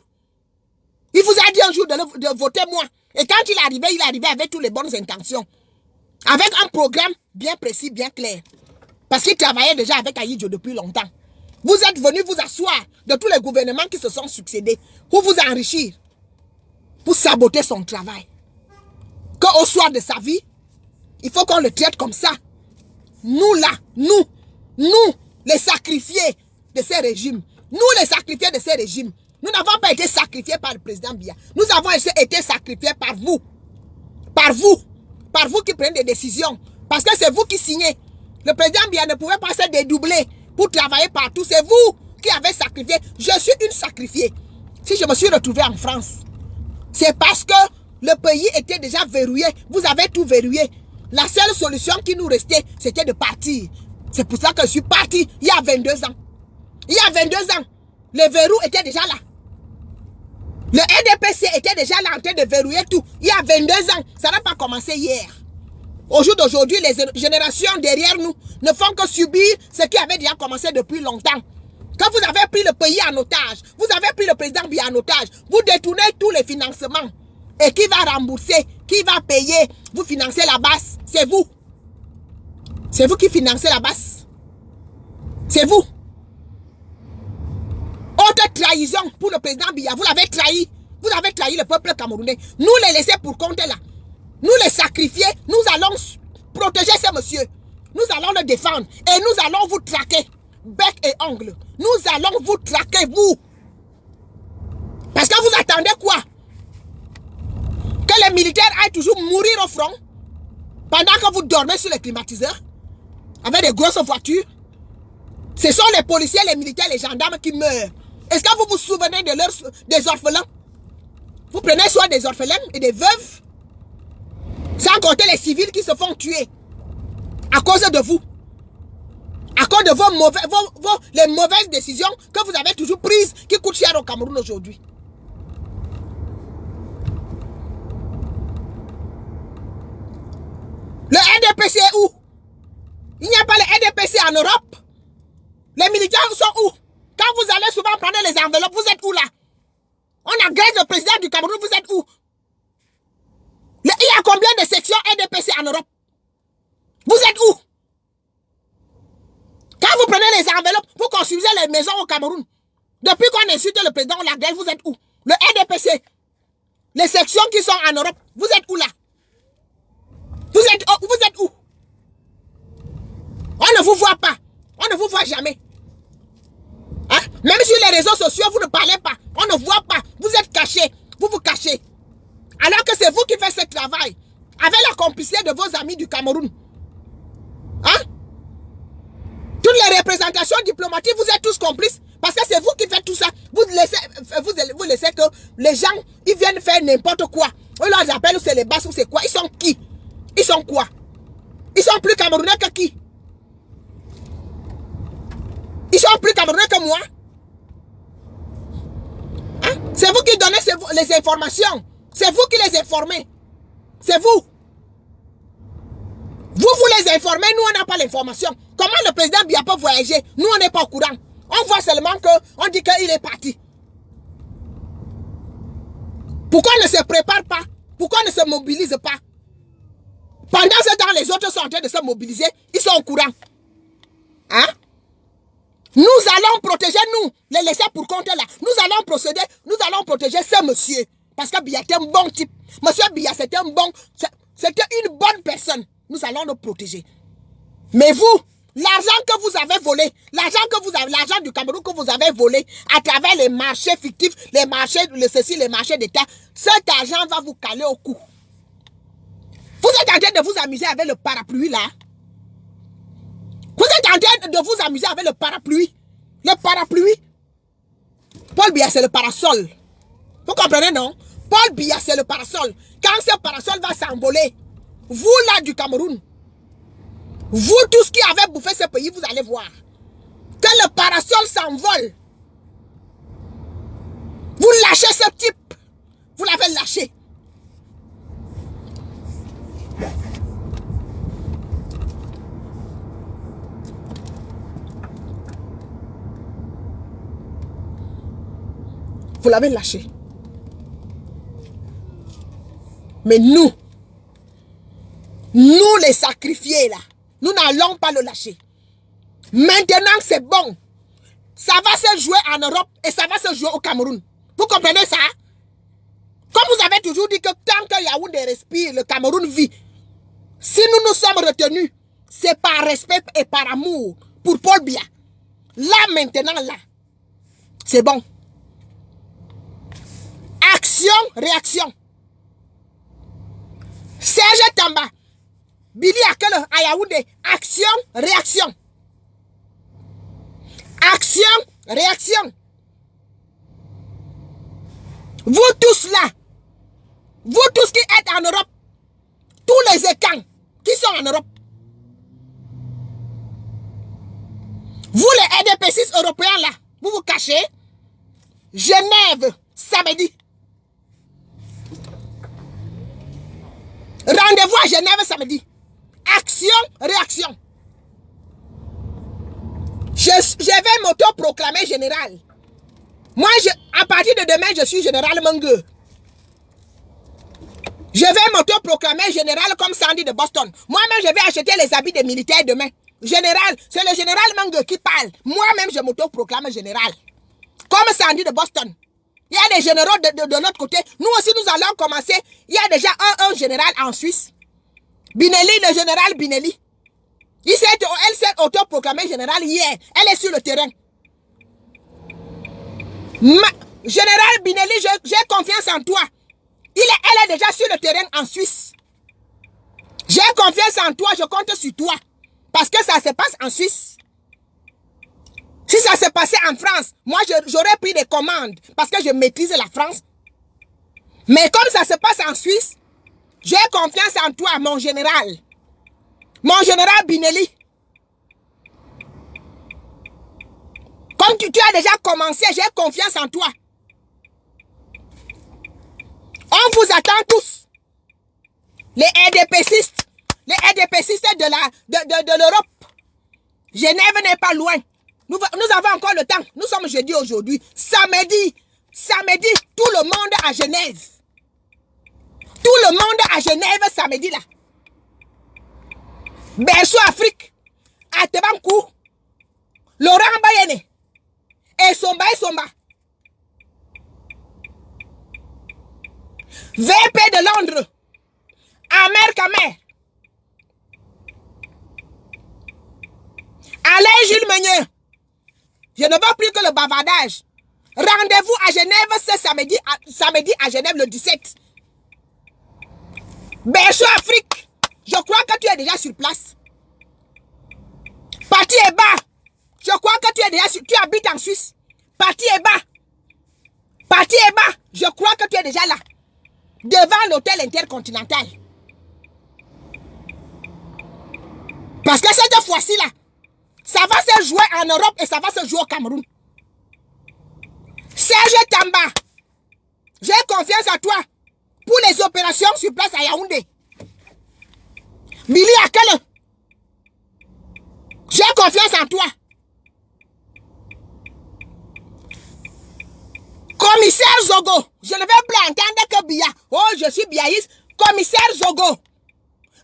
Il vous a dit un jour de voter moi. Et quand il arrivait avec toutes les bonnes intentions. Avec un programme bien précis, bien clair. Parce qu'il travaillait déjà avec Aïdjo depuis longtemps. Vous êtes venu vous asseoir de tous les gouvernements qui se sont succédés pour vous enrichir. Pour saboter son travail. Qu'au soir de sa vie, il faut qu'on le traite comme ça. Nous là, nous, les sacrifiés de ces régimes. Nous les sacrifiés de ces régimes. Nous n'avons pas été sacrifiés par le président Biya. Nous avons été sacrifiés par vous. Par vous. Par vous qui prenez des décisions. Parce que c'est vous qui signez. Le président Biya ne pouvait pas se dédoubler pour travailler partout. C'est vous qui avez sacrifié. Je suis une sacrifiée. Si je me suis retrouvée en France, c'est parce que le pays était déjà verrouillé. Vous avez tout verrouillé. La seule solution qui nous restait, c'était de partir. C'est pour ça que je suis parti il y a 22 ans. Il y a 22 ans, le verrou était déjà là. Le NDPC était déjà là en train de verrouiller tout. Il y a 22 ans. Ça n'a pas commencé hier. Au jour d'aujourd'hui, les générations derrière nous ne font que subir ce qui avait déjà commencé depuis longtemps. Quand vous avez pris le pays en otage, vous avez pris le président Biya en otage, vous détournez tous les financements. Et qui va rembourser, qui va payer, vous financez la base, c'est vous. C'est vous qui financez la base. C'est vous. Autre trahison pour le président Biya, vous l'avez trahi. Vous avez trahi le peuple camerounais. Nous les laisser pour compter là. Nous les sacrifier, nous allons protéger ce monsieur. Nous allons le défendre et nous allons vous traquer. Bec et ongle. Nous allons vous traquer, vous. Parce que vous attendez quoi? Que les militaires aillent toujours mourir au front pendant que vous dormez sur les climatiseurs avec des grosses voitures. Ce sont les policiers, les militaires, les gendarmes qui meurent. Est-ce que vous vous souvenez des orphelins? Vous prenez soin des orphelins et des veuves, sans compter les civils qui se font tuer à cause de vous. À cause de les mauvaises décisions que vous avez toujours prises qui coûtent cher au Cameroun aujourd'hui. Le NDPC est où? Il n'y a pas le NDPC en Europe. Les militaires sont où? Quand vous allez souvent prendre les enveloppes, vous êtes où là? On agresse le président du Cameroun, vous êtes où? Il y a combien de sections NDPC en Europe? Vous êtes où? Quand vous prenez les enveloppes, vous construisez les maisons au Cameroun. Depuis qu'on insulte le président, on l'agresse, vous êtes où? Le NDPC. Les sections qui sont en Europe, vous êtes où là? Vous êtes où? On ne vous voit pas. On ne vous voit jamais. Hein? Même sur les réseaux sociaux, vous ne parlez pas. On ne voit pas. Vous êtes cachés. Vous vous cachez. Alors que c'est vous qui faites ce travail. Avec la complicité de vos amis du Cameroun. Hein? Toutes les représentations diplomatiques, vous êtes tous complices. Parce que c'est vous qui faites tout ça. Vous laissez que les gens, ils viennent faire n'importe quoi. On leur appelle, c'est les basses ou c'est quoi? Ils sont qui? Ils sont quoi? Ils sont plus camerounais que qui? Ils sont plus camerounais que moi? Hein? C'est vous qui donnez les informations. C'est vous qui les informez. C'est vous. Vous les informez, nous on n'a pas l'information. comment le président Biya peut voyager? Nous, on n'est pas au courant. On voit seulement qu'on dit qu'il est parti. Pourquoi on ne se prépare pas? Pourquoi on ne se mobilise pas? Pendant ce temps, les autres sont en train de se mobiliser. Ils sont au courant. Hein? Nous allons protéger, nous, les laisser pour compte là. Nous allons procéder, nous allons protéger ce monsieur. Parce que Biya est un bon type. Monsieur Biya, c'était une bonne personne. Nous allons le protéger. Mais vous, l'argent que vous avez volé, l'argent du Cameroun que vous avez volé à travers les marchés fictifs, les marchés, les marchés d'État, cet argent va vous caler au cou. Vous êtes en train de vous amuser avec le parapluie là. Vous êtes en train de vous amuser avec le parapluie. Le parapluie. Paul Biya, c'est le parasol. Vous comprenez, non? Paul Biya, c'est le parasol. Quand ce parasol va s'envoler, vous là du Cameroun, vous tous qui avez bouffé ce pays, vous allez voir que le parasol s'envole. Vous lâchez ce type. Vous l'avez lâché. Vous l'avez lâché. Mais nous les sacrifiés là, nous n'allons pas le lâcher. Maintenant c'est bon. Ça va se jouer en Europe et ça va se jouer au Cameroun. Vous comprenez ça? Comme vous avez toujours dit que tant que Yaoundé respire, le Cameroun vit. Si nous nous sommes retenus, c'est par respect et par amour pour Paul Biya. Là maintenant là, c'est bon. Action, réaction. Serge Tamba, Billy Akele à Yaoundé, action, réaction. Action, réaction. Vous tous là, vous tous qui êtes en Europe, tous les écans qui sont en Europe, vous les RDP6 européens là, vous vous cachez. Genève, samedi. Rendez-vous à Genève samedi. Action, réaction. Je vais m'auto-proclamer général. Moi, à partir de demain, je suis général Mengue. Je vais m'auto-proclamer général comme Sandy de Boston. Moi-même, je vais acheter les habits des militaires demain. Général, c'est le général Mengue qui parle. Moi-même, je m'auto-proclame général. Comme Sandy de Boston. Il y a des généraux de notre côté. Nous aussi, nous allons commencer. Il y a déjà un général en Suisse. Binelli, le général Binelli. Elle s'est autoproclamée général hier. Elle est sur le terrain. Général Binelli, j'ai confiance en toi. Elle est déjà sur le terrain en Suisse. J'ai confiance en toi, je compte sur toi. Parce que ça se passe en Suisse. Si ça se passait en France, moi j'aurais pris des commandes parce que je maîtrise la France. Mais comme ça se passe en Suisse, j'ai confiance en toi, mon général. Mon général Binelli. Comme tu as déjà commencé, j'ai confiance en toi. On vous attend tous. Les RDPcistes. Les RDPcistes de l'Europe. Genève n'est pas loin. Nous avons encore le temps. Nous sommes jeudi aujourd'hui. Samedi, tout le monde à Genève. Tout le monde à Genève samedi là. Berceau Afrique. Atebankou. Laurent Bayene. Et Somba. VP de Londres. Amer Kamer. Alain Jules Meunier. Je ne veux plus que le bavardage. Rendez-vous à Genève ce samedi à Genève le 17. Berceau Afrique. Je crois que tu es déjà sur place. Parti est bas. Je crois que tu habites en Suisse. Parti est bas. Je crois que tu es déjà là. Devant l'hôtel intercontinental. Parce que cette fois-ci là, ça va se jouer en Europe et ça va se jouer au Cameroun. Serge Tamba, j'ai confiance en toi pour les opérations sur place à Yaoundé. Billy Akele, j'ai confiance. confiance en toi. Commissaire Zogo, je ne vais plus entendre que Bia. Oh, je suis biaïste. Commissaire Zogo,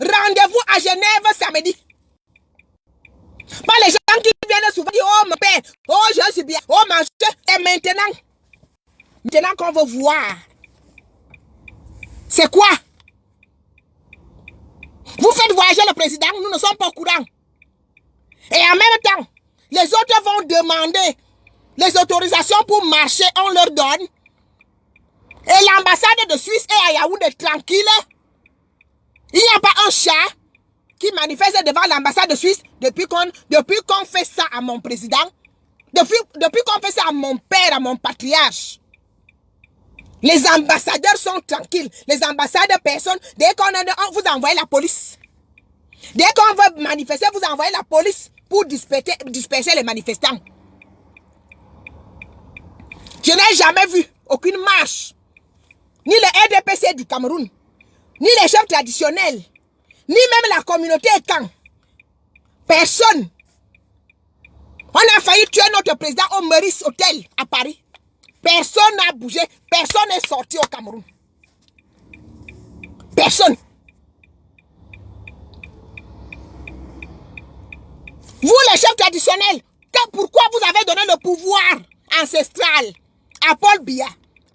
rendez-vous à Genève samedi. Pas les gens qui viennent souvent dire, oh mon père, oh je suis bien, oh ma soeur. Et maintenant qu'on veut voir, c'est quoi? Vous faites voyager le président, nous ne sommes pas au courant. Et en même temps, les autres vont demander les autorisations pour marcher, on leur donne. Et l'ambassade de Suisse est à Yaoundé tranquille. Il n'y a pas un chat qui manifeste devant l'ambassade de Suisse depuis qu'on fait ça à mon président, depuis qu'on fait ça à mon père, à mon patriarche. Les ambassadeurs sont tranquilles. Les ambassadeurs, personne. Dès qu'on vous envoie la police. Dès qu'on veut manifester, vous envoyez la police pour disperser les manifestants. Je n'ai jamais vu aucune marche, ni le RDPC du Cameroun, ni les chefs traditionnels, ni même la communauté Ekan. Personne. On a failli tuer notre président au Meurice Hotel à Paris. Personne n'a bougé, personne n'est sorti au Cameroun. Personne. Vous les chefs traditionnels, pourquoi vous avez donné le pouvoir ancestral à Paul Biya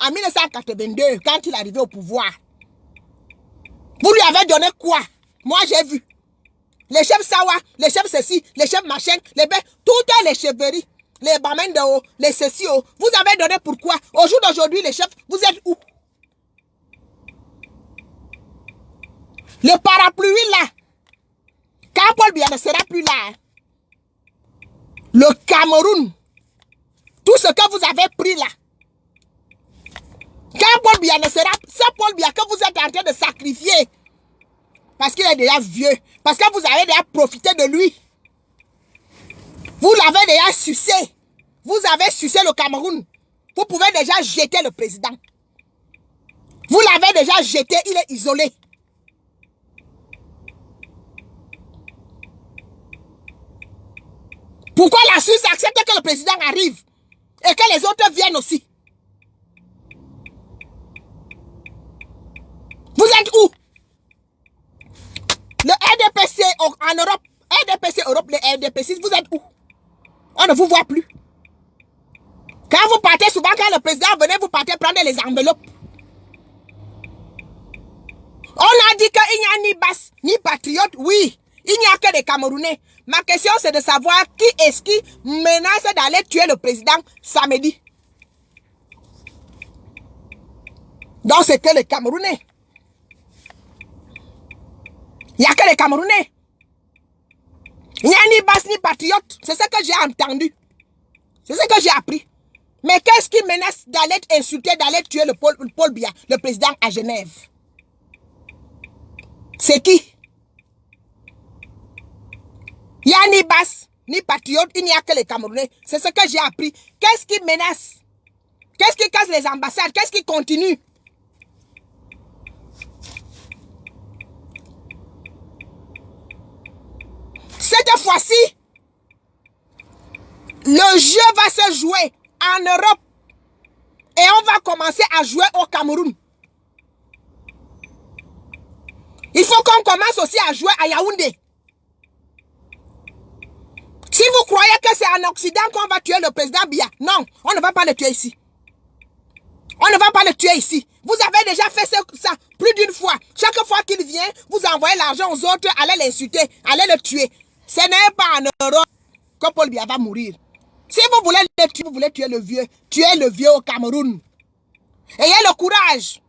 en 1982 quand il est arrivé au pouvoir? Vous lui avez donné quoi? Moi j'ai vu. Les chefs Sawa, les chefs ceci, les chefs machin, toutes les chefferies, les bamens de haut, les ceci haut. Vous avez donné pourquoi? Au jour d'aujourd'hui, les chefs, vous êtes où? Le parapluie là, quand Paul Biya ne sera plus là, le Cameroun, tout ce que vous avez pris là, quand Paul Biya ne sera, c'est Paul Biya que vous êtes en train de sacrifier, parce qu'il est déjà vieux, parce que vous avez déjà profité de lui. Vous l'avez déjà sucé. Vous avez sucé le Cameroun. Vous pouvez déjà jeter le président. Vous l'avez déjà jeté, il est isolé. Pourquoi la Suisse accepte que le président arrive et que les autres viennent aussi? Vous êtes où? Le RDPC en Europe, RDPC Europe, le RDPC, vous êtes où? On ne vous voit plus. Quand vous partez, souvent quand le président venait, vous partez prendre les enveloppes. On a dit qu'il n'y a ni basse, ni patriote, oui. Il n'y a que des Camerounais. Ma question c'est de savoir qui est-ce qui menace d'aller tuer le président samedi. Donc c'est que les Camerounais. Il n'y a que les Camerounais. Il n'y a ni basse ni patriote. C'est ce que j'ai entendu. C'est ce que j'ai appris. Mais qu'est-ce qui menace d'aller insulter, d'aller tuer le Paul Biya, le président à Genève? C'est qui? Il n'y a ni basse, ni patriote, il n'y a que les Camerounais. C'est ce que j'ai appris. Qu'est-ce qui menace? Qu'est-ce qui casse les ambassades? Qu'est-ce qui continue? Cette fois-ci, le jeu va se jouer en Europe et on va commencer à jouer au Cameroun. Il faut qu'on commence aussi à jouer à Yaoundé. Si vous croyez que c'est en Occident qu'on va tuer le président Biya, non, on ne va pas le tuer ici. On ne va pas le tuer ici. Vous avez déjà fait ça plus d'une fois. Chaque fois qu'il vient, vous envoyez l'argent aux autres, allez l'insulter, allez le tuer. Ce n'est pas en Europe que Paul Biya va mourir. Si vous voulez le tuer, vous voulez tuer le vieux, tuez le vieux au Cameroun. Ayez le courage.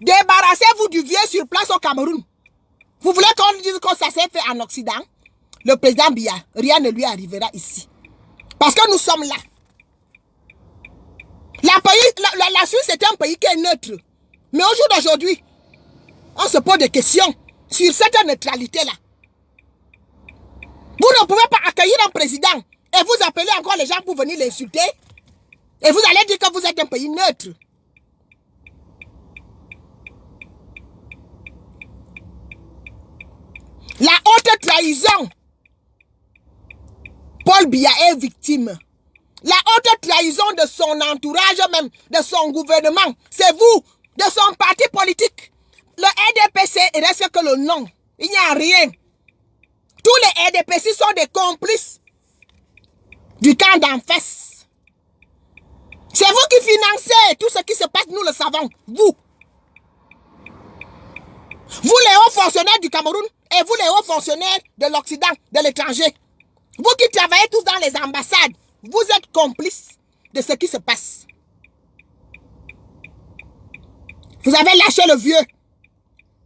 Débarrassez-vous du vieux sur place au Cameroun. Vous voulez qu'on dise que ça s'est fait en Occident? Le président Biya, rien ne lui arrivera ici. Parce que nous sommes là. La Suisse est un pays qui est neutre. Mais au jour d'aujourd'hui, on se pose des questions sur cette neutralité-là. Vous ne pouvez pas accueillir un président et vous appelez encore les gens pour venir l'insulter. Et vous allez dire que vous êtes un pays neutre. La haute trahison. Paul Biya est victime. La haute trahison de son entourage même, de son gouvernement, c'est vous, de son parti politique. Le RDPC reste que le nom. Il n'y a rien. Tous les RDPC sont des complices du camp d'en face. C'est vous qui financez tout ce qui se passe, nous le savons. Vous. Vous les hauts fonctionnaires du Cameroun et vous les hauts fonctionnaires de l'Occident, de l'étranger. Vous qui travaillez tous dans les ambassades, vous êtes complices de ce qui se passe. Vous avez lâché le vieux.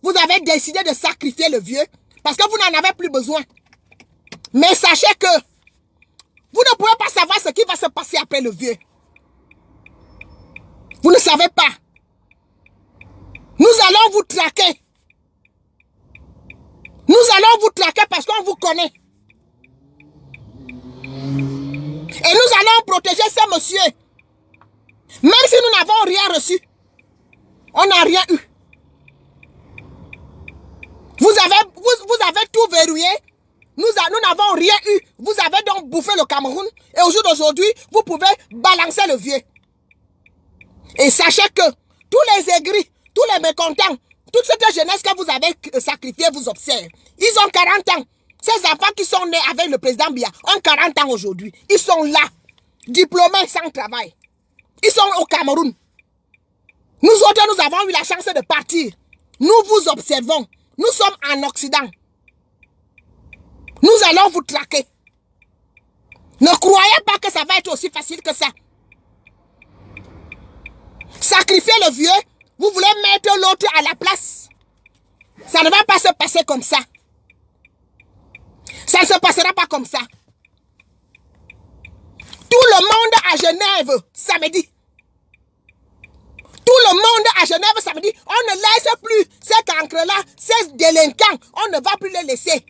Vous avez décidé de sacrifier le vieux parce que vous n'en avez plus besoin. Mais sachez que vous ne pouvez pas savoir ce qui va se passer après le vieux. Vous ne savez pas. Nous allons vous traquer. Nous allons vous traquer parce qu'on vous connaît. Et nous allons protéger ce monsieur. Même si nous n'avons rien reçu. On n'a rien eu. Vous avez tout verrouillé. Nous n'avons rien eu. Vous avez donc bouffé le Cameroun. Et au jour d'aujourd'hui, vous pouvez balancer le vieux. Et sachez que tous les aigris, tous les mécontents, toute cette jeunesse que vous avez sacrifiée vous observe. Ils ont 40 ans. Ces enfants qui sont nés avec le président Biya ont 40 ans aujourd'hui. Ils sont là, diplômés sans travail. Ils sont au Cameroun. Nous autres, nous avons eu la chance de partir. Nous vous observons. Nous sommes en Occident. Nous allons vous traquer. Ne croyez pas que ça va être aussi facile que ça. Sacrifier le vieux, vous voulez mettre l'autre à la place. Ça ne va pas se passer comme ça. Ça ne se passera pas comme ça. Tout le monde à Genève, samedi. Tout le monde à Genève, samedi. On ne laisse plus ces cancres-là, ces délinquants. On ne va plus les laisser.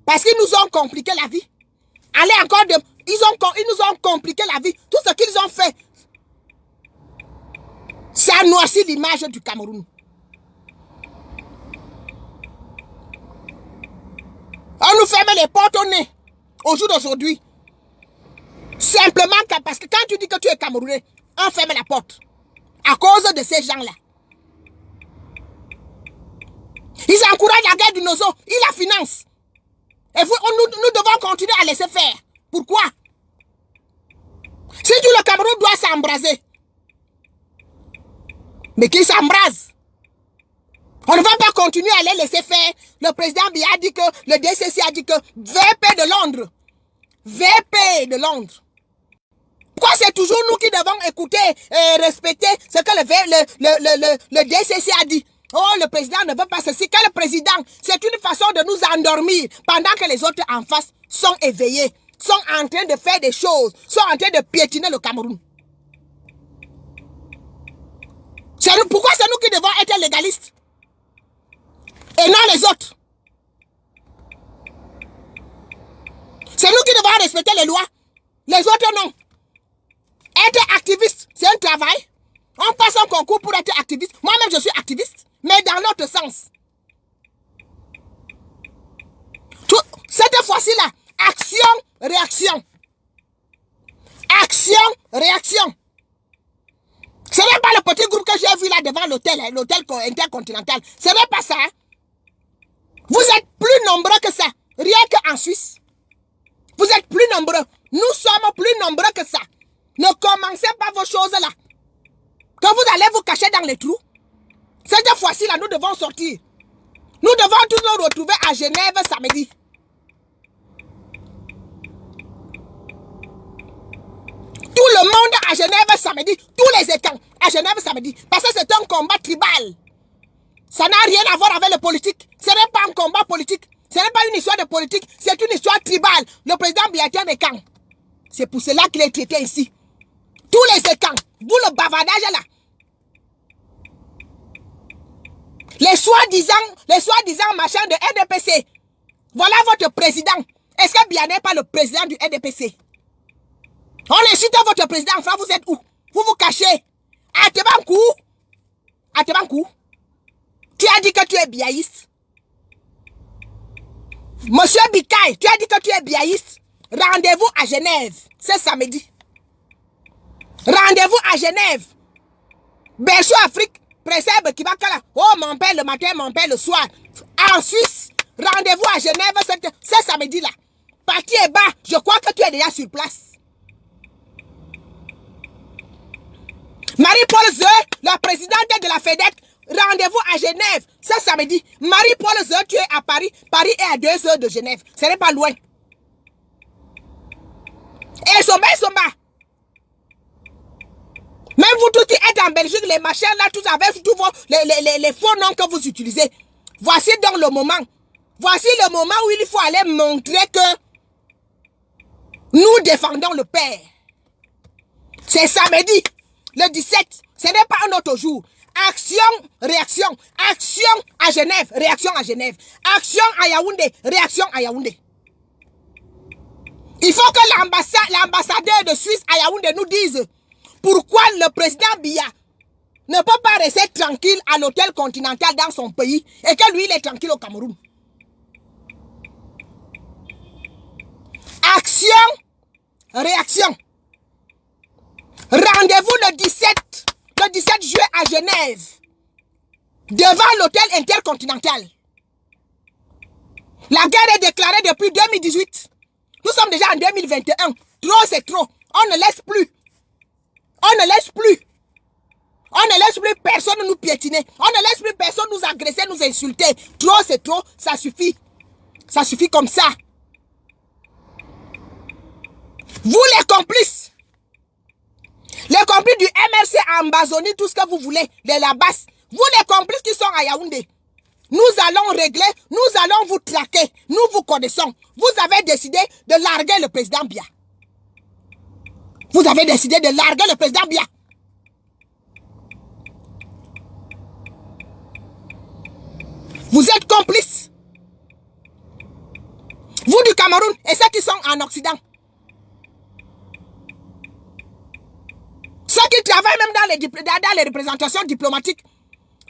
Parce qu'ils nous ont compliqué la vie. Allez encore de... Ils nous ont compliqué la vie. Tout ce qu'ils ont fait, ça a noirci l'image du Cameroun. On nous ferme les portes au nez au jour d'aujourd'hui. Simplement parce que quand tu dis que tu es Camerounais, on ferme la porte. À cause de ces gens-là. Ils encouragent la guerre du Nozo. Ils la financent. Et nous devons continuer à laisser faire. Pourquoi? Si tout le Cameroun doit s'embraser. Mais qu'il s'embrase. On ne va pas continuer à les laisser faire. Le président Biya a dit que, le DCC a dit que VP de Londres. VP de Londres. Pourquoi c'est toujours nous qui devons écouter et respecter ce que le DCC a dit? Oh, le président ne veut pas ceci. Quel président? C'est une façon de nous endormir pendant que les autres en face sont éveillés, sont en train de faire des choses, sont en train de piétiner le Cameroun. Pourquoi c'est nous qui devons être légalistes? Et non les autres. C'est nous qui devons respecter les lois. Les autres non. Être activiste, c'est un travail. On passe un concours pour être activiste. Moi-même, je suis activiste, mais dans l'autre sens. Cette fois-ci-là, action, réaction. Action, réaction. Ce n'est pas le petit groupe que j'ai vu là devant l'hôtel intercontinental. Ce n'est pas ça. Vous êtes plus nombreux que ça. Rien qu'en Suisse. Vous êtes plus nombreux. Nous sommes plus nombreux que ça. Ne commencez pas vos choses là. Que vous allez vous cacher dans les trous. Cette fois-ci là, nous devons sortir. Nous devons tous nous retrouver à Genève samedi. Tout le monde à Genève samedi. Tous les étangs à Genève samedi. Parce que c'est un combat tribal. Ça n'a rien à voir avec le politique. Ce n'est pas un combat politique. Ce n'est pas une histoire de politique. C'est une histoire tribale. Le président Biya est un écang. C'est pour cela qu'il est traité ici. Tous les étangs. D'où le bavardage là. Les soi-disant machins de RDPC. Voilà votre président. Est-ce que Biya n'est pas le président du RDPC? On insulte votre président. Enfin, vous êtes où? Vous vous cachez. À Tebankou. À Tebankou. Tu as dit que tu es biaïste. Monsieur Bikaï, tu as dit que tu es biaïste. Rendez-vous à Genève. C'est samedi. Rendez-vous à Genève. Berceau Afrique. Précède Kibakala. Oh, mon père le matin, mon père le soir. En Suisse. Rendez-vous à Genève. C'est samedi là. Parti est bas. Je crois que tu es déjà sur place. Marie-Paul Zeu, la présidente de la FEDEC. Rendez-vous à Genève. C'est samedi. Marie-Paul Zeu, tu es à Paris. Paris est à 2 heures de Genève. Ce n'est pas loin. Et Somba. Même vous tous qui êtes en Belgique, les machins là, tous avec tous les faux noms que vous utilisez. Voici donc le moment. Voici le moment où il faut aller montrer que nous défendons le Père. C'est samedi, le 17. Ce n'est pas un autre jour. Action, réaction. Action à Genève, réaction à Genève. Action à Yaoundé, réaction à Yaoundé. Il faut que l'ambassadeur de Suisse à Yaoundé nous dise pourquoi le président Biya ne peut pas rester tranquille à l'hôtel continental dans son pays et que lui, il est tranquille au Cameroun. Action, réaction. Rendez-vous le 17 juillet à Genève, devant l'hôtel intercontinental. La guerre est déclarée depuis 2018. Nous sommes déjà en 2021. Trop, c'est trop. On ne laisse plus. On ne laisse plus. On ne laisse plus personne nous piétiner. On ne laisse plus personne nous agresser, nous insulter. Trop, c'est trop. Ça suffit. Ça suffit comme ça. Vous les complices. Les complices du MRC à Ambazonie, tout ce que vous voulez, de la basse. Vous les complices qui sont à Yaoundé. Nous allons régler, nous allons vous traquer. Nous vous connaissons. Vous avez décidé de larguer le président Biya. Vous avez décidé de larguer le président Biya. Vous êtes complices. Vous du Cameroun et ceux qui sont en Occident. Ceux qui travaillent même dans les représentations diplomatiques.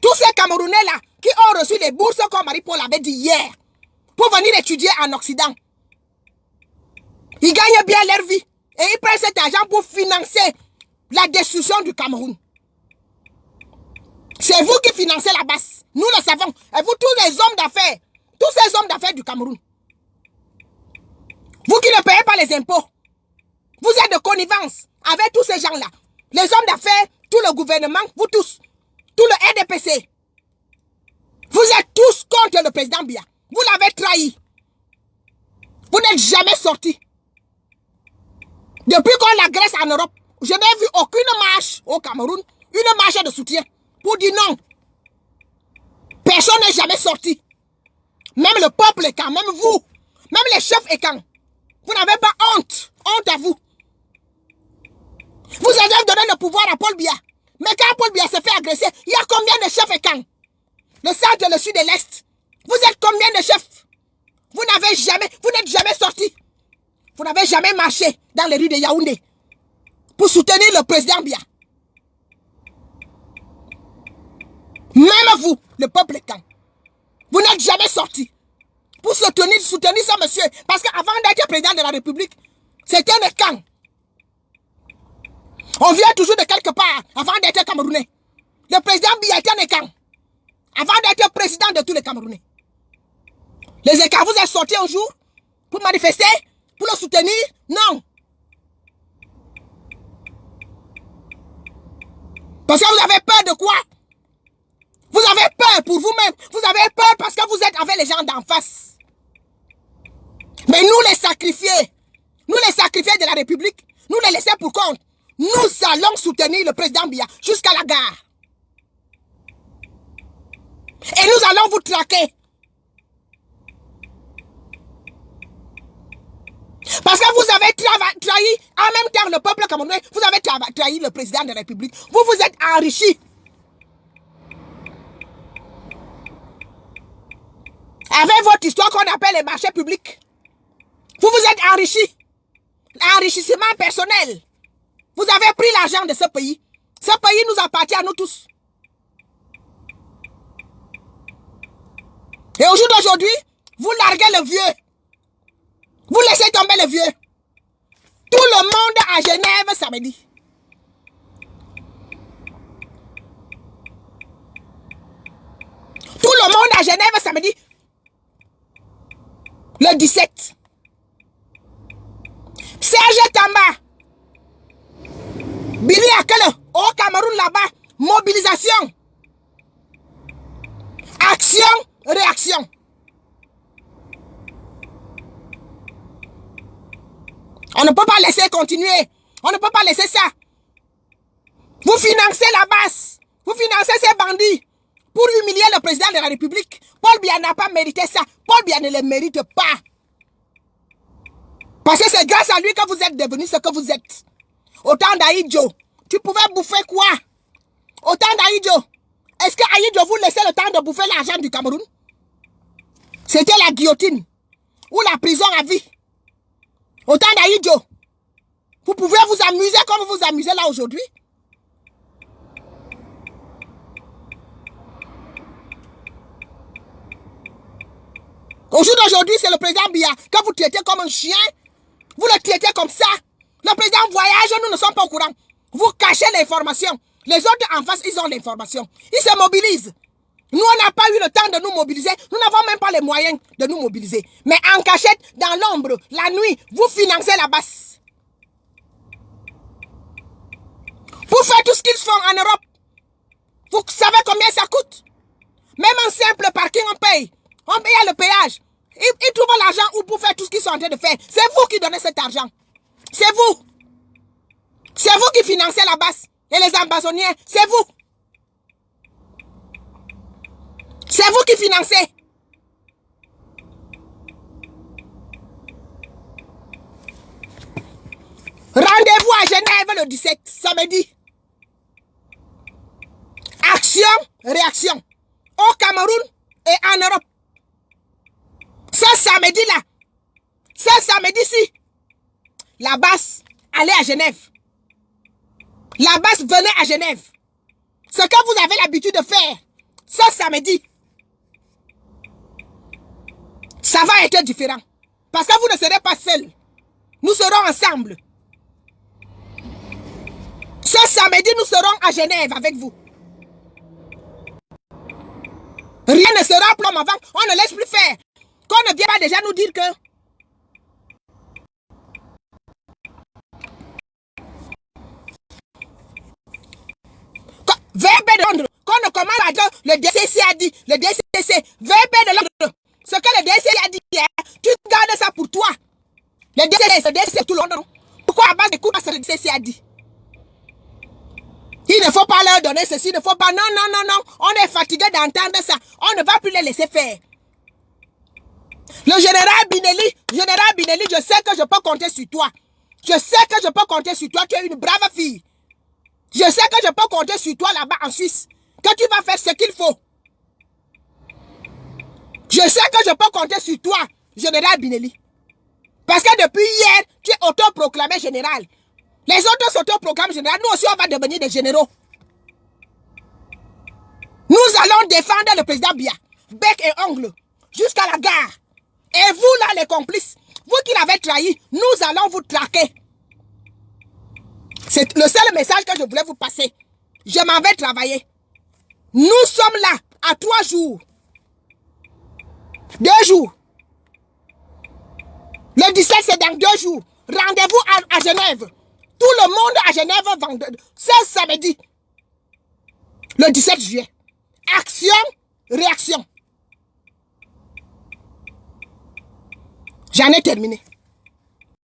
Tous ces Camerounais-là qui ont reçu les bourses comme Marie-Paul avait dit hier pour venir étudier en Occident. Ils gagnent bien leur vie et ils prennent cet argent pour financer la destruction du Cameroun. C'est vous qui financez la basse. Nous le savons. Et vous tous les hommes d'affaires, tous ces hommes d'affaires du Cameroun. Vous qui ne payez pas les impôts. Vous êtes de connivence avec tous ces gens-là. Les hommes d'affaires, tout le gouvernement, vous tous. Tout le RDPC. Vous êtes tous contre le président Biya. Vous l'avez trahi. Vous n'êtes jamais sortis. Depuis qu'on l'agresse en Europe, je n'ai vu aucune marche au Cameroun, une marche de soutien pour dire non. Personne n'est jamais sorti. Même le peuple est quand, même vous, même les chefs est quand. Vous n'avez pas honte. Honte à vous. Vous avez donné le pouvoir à Paul Biya. Mais quand Paul Biya se fait agresser, il y a combien de chefs et quand? Le centre, le sud et l'est. Vous êtes combien de chefs? Vous n'êtes jamais sortis. Vous n'avez jamais marché dans les rues de Yaoundé pour soutenir le président Biya. Même vous, le peuple quand. Vous n'êtes jamais sortis pour soutenir ce monsieur. Parce qu'avant d'être président de la République, c'était un camp. On vient toujours de quelque part avant d'être Camerounais. Le président Biya était un camp. Avant d'être président de tous les Camerounais. Les écarts, vous êtes sortis un jour pour manifester, pour le soutenir? Non. Parce que vous avez peur de quoi? Vous avez peur pour vous-même. Vous avez peur parce que vous êtes avec les gens d'en face. Mais nous les sacrifiés de la République, nous les laisser pour compte. Nous allons soutenir le président Biya jusqu'à la gare. Et nous allons vous traquer. Parce que vous avez trahi en même temps le peuple camerounais. Vous avez trahi le président de la République. Vous vous êtes enrichis. Avec votre histoire qu'on appelle les marchés publics. Vous vous êtes enrichis. Enrichissement personnel. Vous avez pris l'argent de ce pays. Ce pays nous appartient à nous tous. Et au jour d'aujourd'hui, vous larguez le vieux. Vous laissez tomber le vieux. le monde à Genève samedi. Tout le monde à Genève samedi. Le 17. Serge Tamba. Billy Akele. Au Cameroun là-bas. Mobilisation. Action. Réaction. On ne peut pas laisser continuer. On ne peut pas laisser ça. Vous financez la base. Vous financez ces bandits pour humilier le président de la République. Paul Biya n'a pas mérité ça. Paul Biya ne le mérite pas. Parce que c'est grâce à lui que vous êtes devenu ce que vous êtes. Autant d'Aïdjo. Tu pouvais bouffer quoi? Autant d'Aïdjo. Est-ce que Aïdjo vous laissait le temps de bouffer l'argent du Cameroun? C'était la guillotine. Ou la prison à vie. Autant d'Aïdjo. Vous pouvez vous amuser comme vous vous amusez là aujourd'hui. Au jour d'aujourd'hui, c'est le président Biya que vous traitez comme un chien. Vous le traitez comme ça. Le président voyage, nous ne sommes pas au courant. Vous cachez l'information. Les autres en face, ils ont l'information. Ils se mobilisent. Nous, on n'a pas eu le temps de nous mobiliser. Nous n'avons même pas les moyens de nous mobiliser. Mais en cachette, dans l'ombre, la nuit, vous financez la basse. Pour faire tout ce qu'ils font en Europe, vous savez combien ça coûte? Même un simple parking, on paye. On paye le péage. Ils trouvent l'argent où pour faire tout ce qu'ils sont en train de faire. C'est vous qui donnez cet argent. C'est vous. C'est vous qui financez la base. Et les ambassadeurs, c'est vous. C'est vous qui financez. Rendez-vous à Genève le 17, samedi. Action, réaction. Au Cameroun et en Europe. Ce samedi-là, ce samedi-ci, la base allait à Genève. La base venait à Genève. Ce que vous avez l'habitude de faire, ce samedi, ça va être différent. Parce que vous ne serez pas seuls. Nous serons ensemble. Ce samedi, nous serons à Genève avec vous. Rien ne sera comme avant. On ne laisse plus faire. Qu'on ne vient pas déjà nous dire que VP de Londres, qu'on ne commence à dire, le DCC a dit, le DCC, VP de Londres, ce que le DCC a dit, tu gardes ça pour toi. Le DCC, tout le monde. Pourquoi à base de coups, parce que le DCC a dit? Il ne faut pas leur donner ceci, il ne faut pas, non, non, non, non, on est fatigué d'entendre ça, on ne va plus les laisser faire. Le général Binelli, je sais que je peux compter sur toi. Je sais que je peux compter sur toi, tu es une brave fille. Je sais que je peux compter sur toi là-bas en Suisse, que tu vas faire ce qu'il faut. Je sais que je peux compter sur toi, général Binelli. Parce que depuis hier, tu es autoproclamé général. Les autres s'autoproclament général, nous aussi on va devenir des généraux. Nous allons défendre le président Biya, bec et ongle, jusqu'à la gare. Et vous là les complices, vous qui l'avez trahi, nous allons vous traquer. C'est le seul message que je voulais vous passer. Je m'en vais travailler. Nous sommes là à 3 jours. 2 jours. Le 17 c'est dans 2 jours. Rendez-vous à Genève. Tout le monde à Genève ce samedi. Le 17 juillet. Action, réaction. J'en ai terminé.